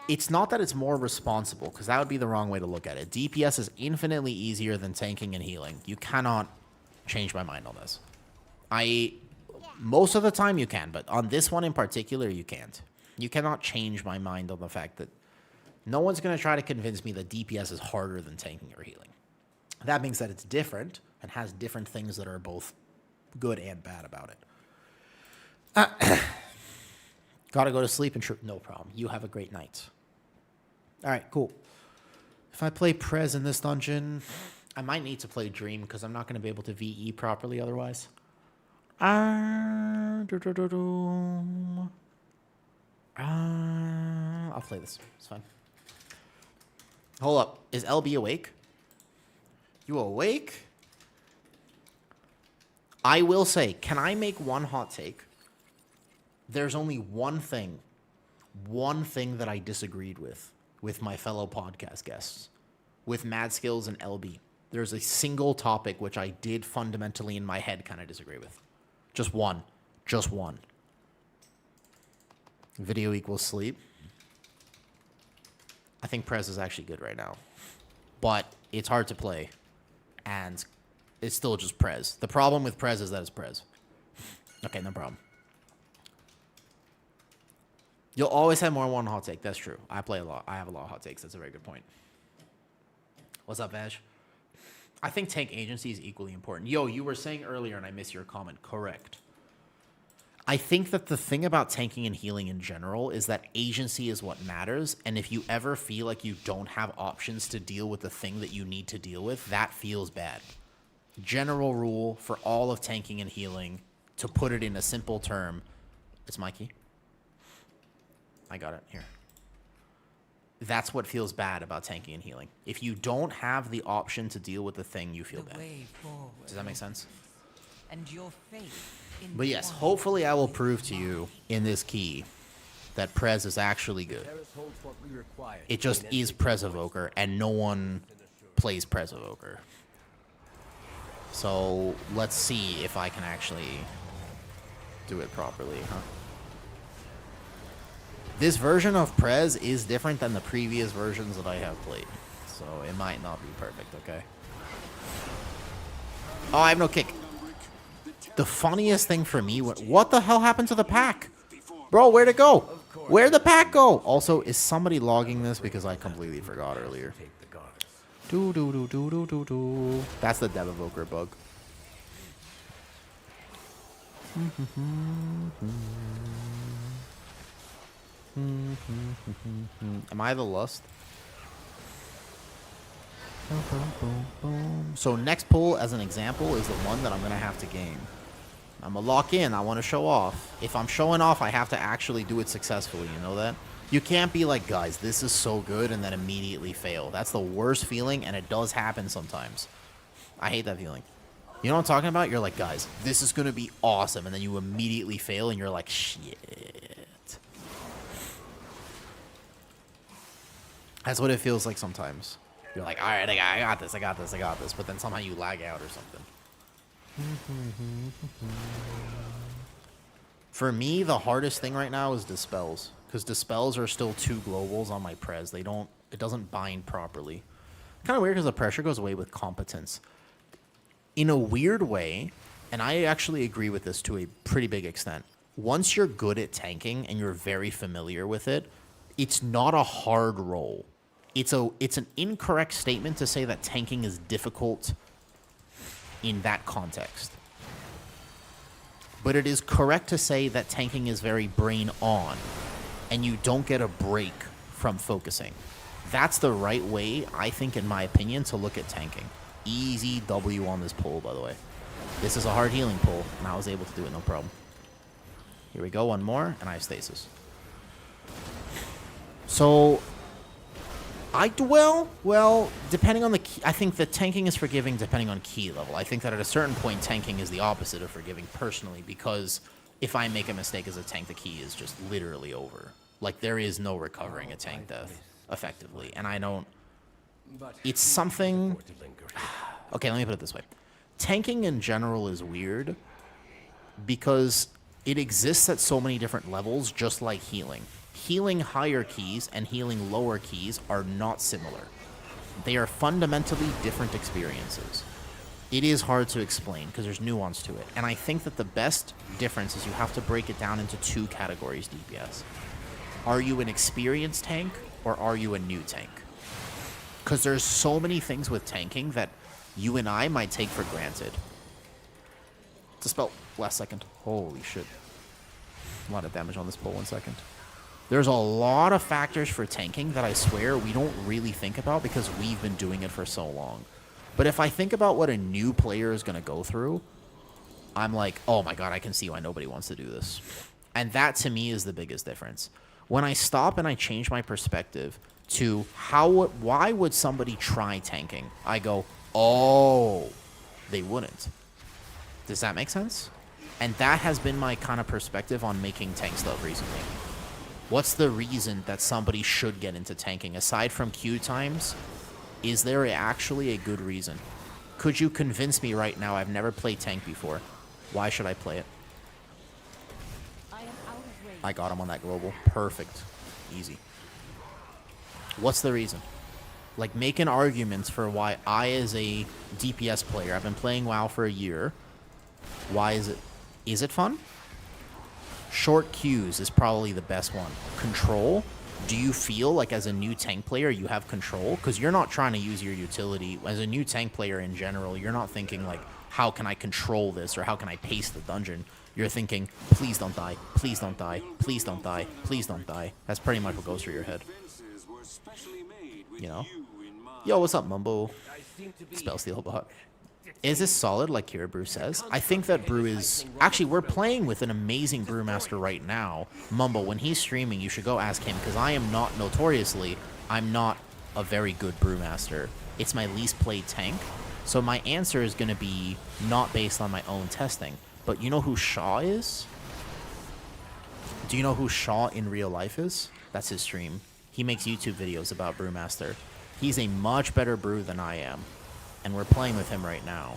it's not that it's more responsible, because that would be the wrong way to look at it. DPS is infinitely easier than tanking and healing. You cannot change my mind on this. Most of the time you can, but on this one in particular, you can't. You cannot change my mind on the fact that no one's going to try to convince me that DPS is harder than tanking or healing. That being said, it's different and has different things that are both good and bad about it. Gotta go to sleep and no problem. You have a great night. All right, cool. If I play Prez in this dungeon, I might need to play Dream because I'm not going to be able to VE properly otherwise. I'll play this. It's fine. Hold up. Is LB awake? You awake? I will say, can I make one hot take? There's only one thing that I disagreed with my fellow podcast guests, with Mad Skills and LB. There's a single topic which I did fundamentally in my head kind of disagree with. Just one. Video equals sleep. I think Prez is actually good right now, but it's hard to play, and it's still just Prez. The problem with Prez is that it's Prez. Okay, no problem. You'll always have more than one hot take. That's true. I play a lot. I have a lot of hot takes. That's a very good point. What's up, Vaj? I think tank agency is equally important. Yo, you were saying earlier, and I missed your comment. Correct. I think that the thing about tanking and healing in general is that agency is what matters. And if you ever feel like you don't have options to deal with the thing that you need to deal with, that feels bad. General rule for all of tanking and healing, to put it in a simple term, it's Mikey. I got it here. That's what feels bad about tanking and healing. If you don't have the option to deal with the thing, you feel bad. Does that make sense? And your faith in But yes, hopefully I will prove to you in this key that Prez is actually good. It just is Presovoker, and no one plays Presovoker. So let's see if I can actually do it properly, huh? This version of Prez is different than the previous versions that I have played. So it might not be perfect, okay? Oh, I have no kick. The funniest thing for me, what the hell happened to the pack? Bro, where'd it go? Where'd the pack go? Also, is somebody logging this? Because I completely forgot earlier. Do do do do do do do. That's the Dev Evoker bug. Am I the Lust? So next pull, as an example, is the one that I'm going to have to game. I'm going to lock in. I want to show off. If I'm showing off, I have to actually do it successfully. You know that? You can't be like, guys, this is so good, and then immediately fail. That's the worst feeling, and it does happen sometimes. I hate that feeling. You know what I'm talking about? You're like, guys, this is going to be awesome, and then you immediately fail, and you're like, shit. That's what it feels like sometimes. You're like, all right, I got this, I got this, I got this. But then somehow you lag out or something. For me, the hardest thing right now is Dispels. Because Dispels are still 2 globals on my Prez. It doesn't bind properly. Kind of weird because the pressure goes away with Competence. In a weird way, and I actually agree with this to a pretty big extent. Once you're good at tanking and you're very familiar with it, it's not a hard roll. It's an incorrect statement to say that tanking is difficult in that context. But it is correct to say that tanking is very brain on, and you don't get a break from focusing. That's the right way, I think, in my opinion, to look at tanking. Easy W on this pull, by the way. This is a hard healing pull, and I was able to do it, no problem. Here we go, one more, and I have stasis. So, well, depending on the key, I think that tanking is forgiving depending on key level. I think that at a certain point, tanking is the opposite of forgiving personally, because if I make a mistake as a tank, the key is just literally over. Like, there is no recovering a tank death effectively, and I don't... It's something... Okay, let me put it this way. Tanking in general is weird because it exists at so many different levels, just like healing. Healing higher keys and healing lower keys are not similar. They are fundamentally different experiences. It is hard to explain because there's nuance to it. And I think that the best difference is you have to break it down into 2 categories, DPS. Are you an experienced tank or are you a new tank? Because there's so many things with tanking that you and I might take for granted. Dispel. Last second. Holy shit. A lot of damage on this pull. 1 second. There's a lot of factors for tanking that I swear we don't really think about because we've been doing it for so long. But if I think about what a new player is going to go through, I'm like, oh my god, I can see why nobody wants to do this. And that to me is the biggest difference. When I stop and I change my perspective to why would somebody try tanking? I go, oh, they wouldn't. Does that make sense? And that has been my kind of perspective on making tank stuff recently. What's the reason that somebody should get into tanking? Aside from queue times, is there actually a good reason? Could you convince me right now? I've never played tank before. Why should I play it? I got him on that global. Perfect. Easy. What's the reason? Like, making arguments for why I, as a DPS player, I've been playing WoW for a year. Why is it? Is it fun? Short queues is probably the best one. Control. Do you feel like as a new tank player you have control? Because you're not trying to use your utility. As a new tank player in general, you're not thinking like, how can I control this or how can I pace the dungeon? You're thinking, please don't die, please don't die, please don't die, please don't die. That's pretty much what goes through your head. You know? Yo, what's up, Mumbo? Spell Steal Bot. Is this solid, like Kira Brew says? I think that Brew is... Actually, we're playing with an amazing Brewmaster right now. Mumbo, when he's streaming, you should go ask him, because I am not, notoriously, I'm not a very good Brewmaster. It's my least played tank. So my answer is going to be not based on my own testing. But you know who Shaw is? Do you know who Shaw in real life is? That's his stream. He makes YouTube videos about Brewmaster. He's a much better brew than I am. And we're playing with him right now.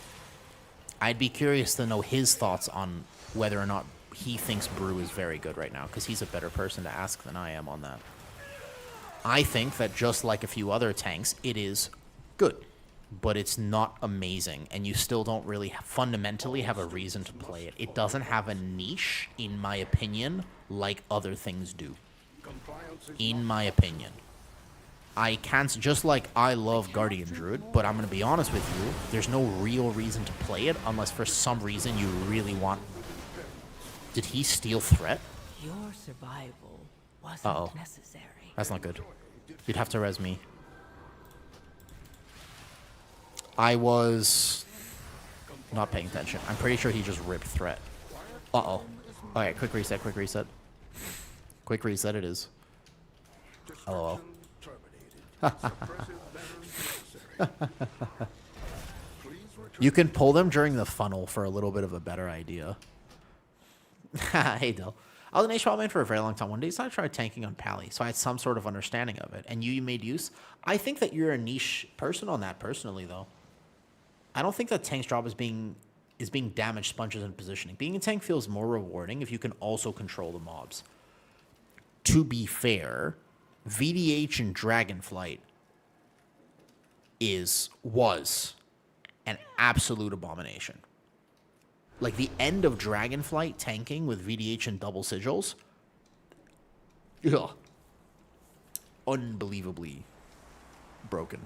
I'd be curious to know his thoughts on whether or not he thinks Brew is very good right now, because he's a better person to ask than I am on that. I think that just like a few other tanks, it is good, but it's not amazing, and you still don't really fundamentally have a reason to play it. It doesn't have a niche, in my opinion, like other things do. In my opinion. I can't, just like I love Guardian Druid, but I'm going to be honest with you, there's no real reason to play it unless for some reason you really want. Did he steal threat? Your survival wasn't necessary. That's not good. You'd have to res me. I was not paying attention. I'm pretty sure he just ripped threat. Uh-oh. Alright, quick reset, quick reset. Quick reset it is. LOL. You can pull them during the funnel for a little bit of a better idea. Hey, Dill. I was an HP man for a very long time. One day, so I tried tanking on Pally, so I had some sort of understanding of it. And you made use. I think that you're a niche person on that, personally, though. I don't think that tank's job is being damage sponges and positioning. Being a tank feels more rewarding if you can also control the mobs. To be fair, VDH and Dragonflight was an absolute abomination. Like, the end of Dragonflight tanking with VDH and double sigils, ugh, unbelievably broken.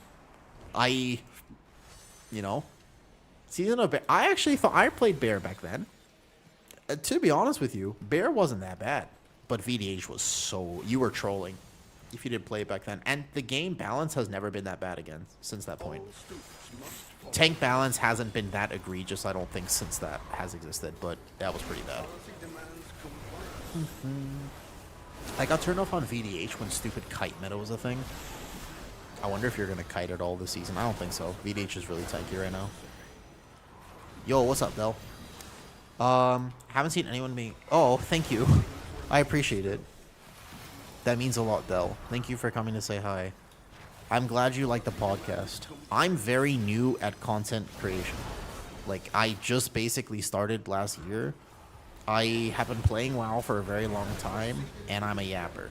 Season of Bear, I actually thought I played Bear back then. To be honest with you, Bear wasn't that bad, but VDH was so, you were trolling if you didn't play it back then. And the game balance has never been that bad again since that point. Tank balance hasn't been that egregious, I don't think, since that has existed, but that was pretty bad. I got turned off on VDH when stupid kite meta was a thing. I wonder if you're going to kite at all this season. I don't think so. VDH is really tanky right now. Yo, what's up, Del? Haven't seen anyone being... Oh, thank you. I appreciate it. That means a lot, Del. Thank you for coming to say hi. I'm glad you like the podcast. I'm very new at content creation. Like, I just basically started last year. I have been playing WoW for a very long time, and I'm a yapper.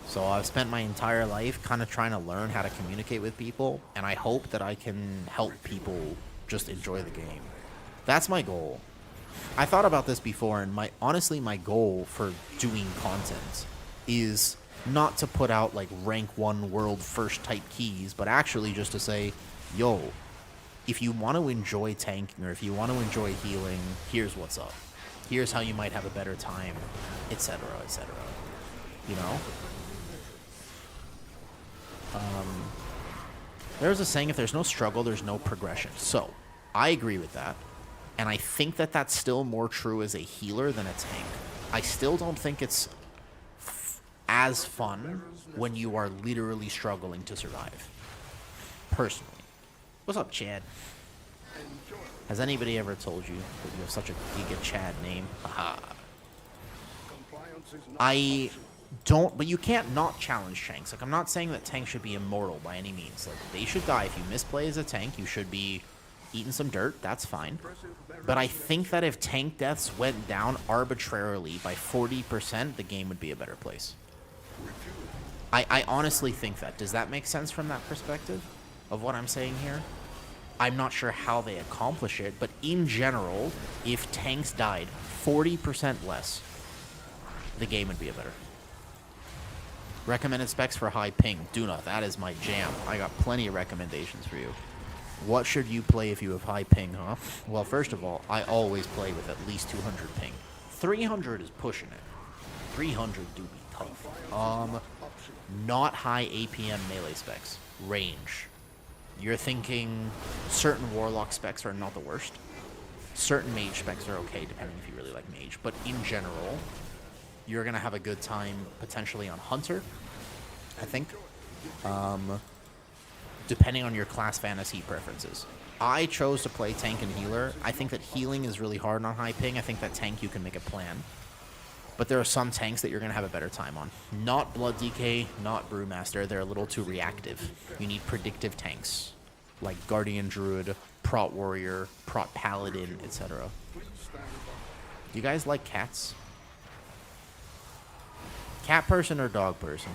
So I've spent my entire life kind of trying to learn how to communicate with people, and I hope that I can help people just enjoy the game. That's my goal. I thought about this before, and honestly, my goal for doing content is not to put out like rank 1 world first type keys, but actually just to say, yo, if you want to enjoy tanking or if you want to enjoy healing, here's what's up. Here's how you might have a better time, etc., etc. You know? There's a saying, if there's no struggle, there's no progression. So, I agree with that. And I think that that's still more true as a healer than a tank. I still don't think it's as fun when you are literally struggling to survive. Personally. What's up, Chad? Has anybody ever told you that you have such a Giga Chad name? Haha. I don't, but you can't not challenge tanks. Like, I'm not saying that tanks should be immortal by any means. Like, they should die. If you misplay as a tank, you should be eating some dirt. That's fine. But I think that if tank deaths went down arbitrarily by 40%, the game would be a better place. I honestly think that. Does that make sense from that perspective of what I'm saying here? I'm not sure how they accomplish it, but in general, if tanks died 40% less, the game would be a better. Recommended specs for high ping. Duna, that is my jam. I got plenty of recommendations for you. What should you play if you have high ping, huh? Well, first of all, I always play with at least 200 ping. 300 is pushing it. 300 do be tough. Not high APM melee specs. Range. You're thinking certain warlock specs are not the worst. Certain mage specs are okay, depending if you really like mage. But in general, you're going to have a good time potentially on hunter, I think. Depending on your class fantasy preferences. I chose to play tank and healer. I think that healing is really hard on high ping. I think that tank you can make a plan. But there are some tanks that you're going to have a better time on. Not Blood DK, not Brewmaster. They're a little too reactive. You need predictive tanks, like Guardian Druid, Prot Warrior, Prot Paladin, etc. You guys like cats? Cat person or dog person?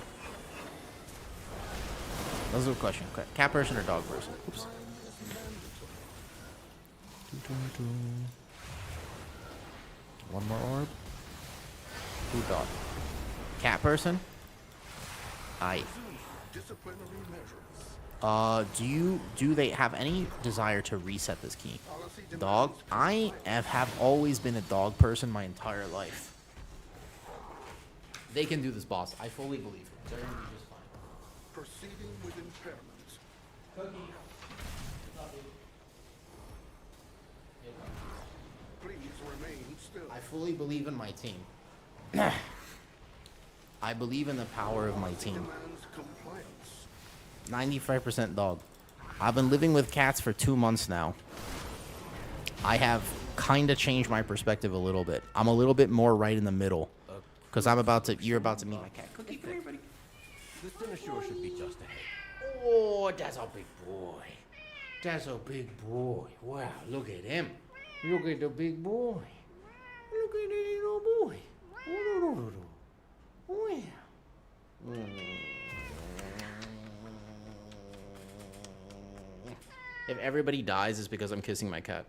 That's a question. Cat person or dog person? Oops. One more orb. Who dog? Cat person? Aye. Do they have any desire to reset this key? Dog? I have always been a dog person my entire life. They can do this, boss. I fully believe it. They're gonna be just fine. Proceeding with impairment. Please remain still. I fully believe in my team. I believe in the power of my team. Demands compliance. 95% dog. I've been living with cats for 2 months now. I have kind of changed my perspective a little bit. I'm a little bit more right in the middle. Because you're about to meet my cat. Cookie, come here, buddy. The cynosure should be just ahead. Oh, that's a big boy. That's a big boy. Wow, look at him. Look at the big boy. Look at the little boy. Wow. If everybody dies, it's because I'm kissing my cat.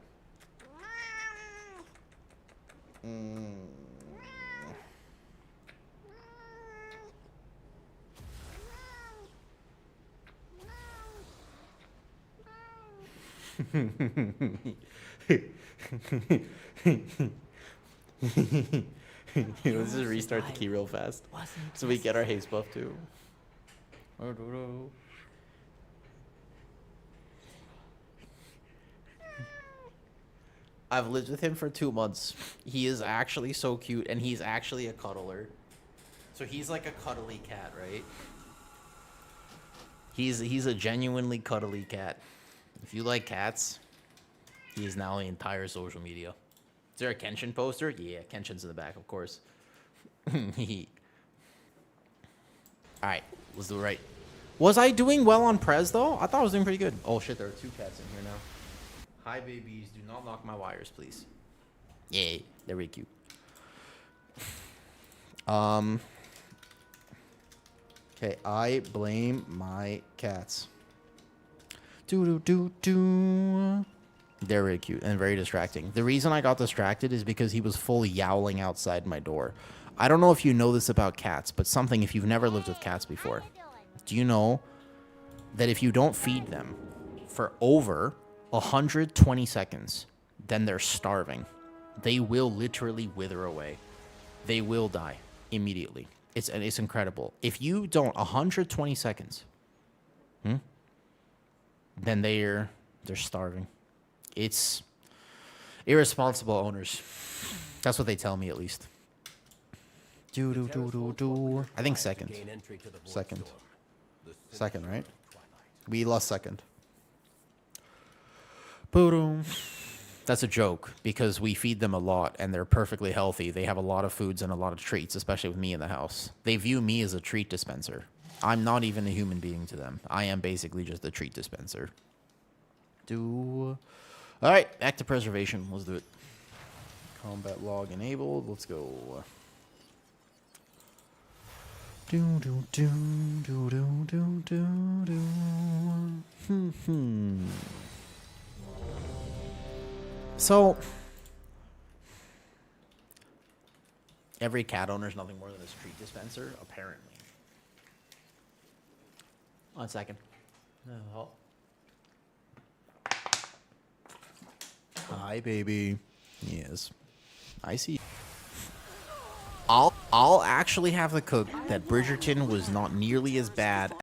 Let's just restart the key real fast so we get our haste buff too. I've lived with him for 2 months. He is actually so cute, and he's actually a cuddler. So he's like a cuddly cat, right? He's a genuinely cuddly cat. If you like cats, he is now the entire social media. Is there a Kenshin poster? Yeah, Kenshin's in the back, of course. Alright, let's do it right. Was I doing well on Prez, though? I thought I was doing pretty good. Oh, shit, there are 2 cats in here now. Hi, babies. Do not knock my wires, please. Yeah, they're really cute. Okay, I blame my cats. Do. They're really cute and very distracting. The reason I got distracted is because he was fully yowling outside my door. I don't know if you know this about cats, but something if you've never lived with cats before. Do you know that if you don't feed them for over 120 seconds, then they're starving? They will literally wither away. They will die immediately. It's incredible. If you don't 120 seconds, then they're starving. It's irresponsible owners. That's what they tell me, at least. Do. I think second. Second, right? We lost second. Boom. That's a joke because we feed them a lot and they're perfectly healthy. They have a lot of foods and a lot of treats, especially with me in the house. They view me as a treat dispenser. I'm not even a human being to them. I am basically just a treat dispenser. All right, back to preservation. Let's do it. Combat log enabled. Let's go. So, every cat owner is nothing more than a street dispenser, apparently. 1 second. Oh. Hi, baby. Yes, I see. I'll actually have to cook that Bridgerton was not nearly as bad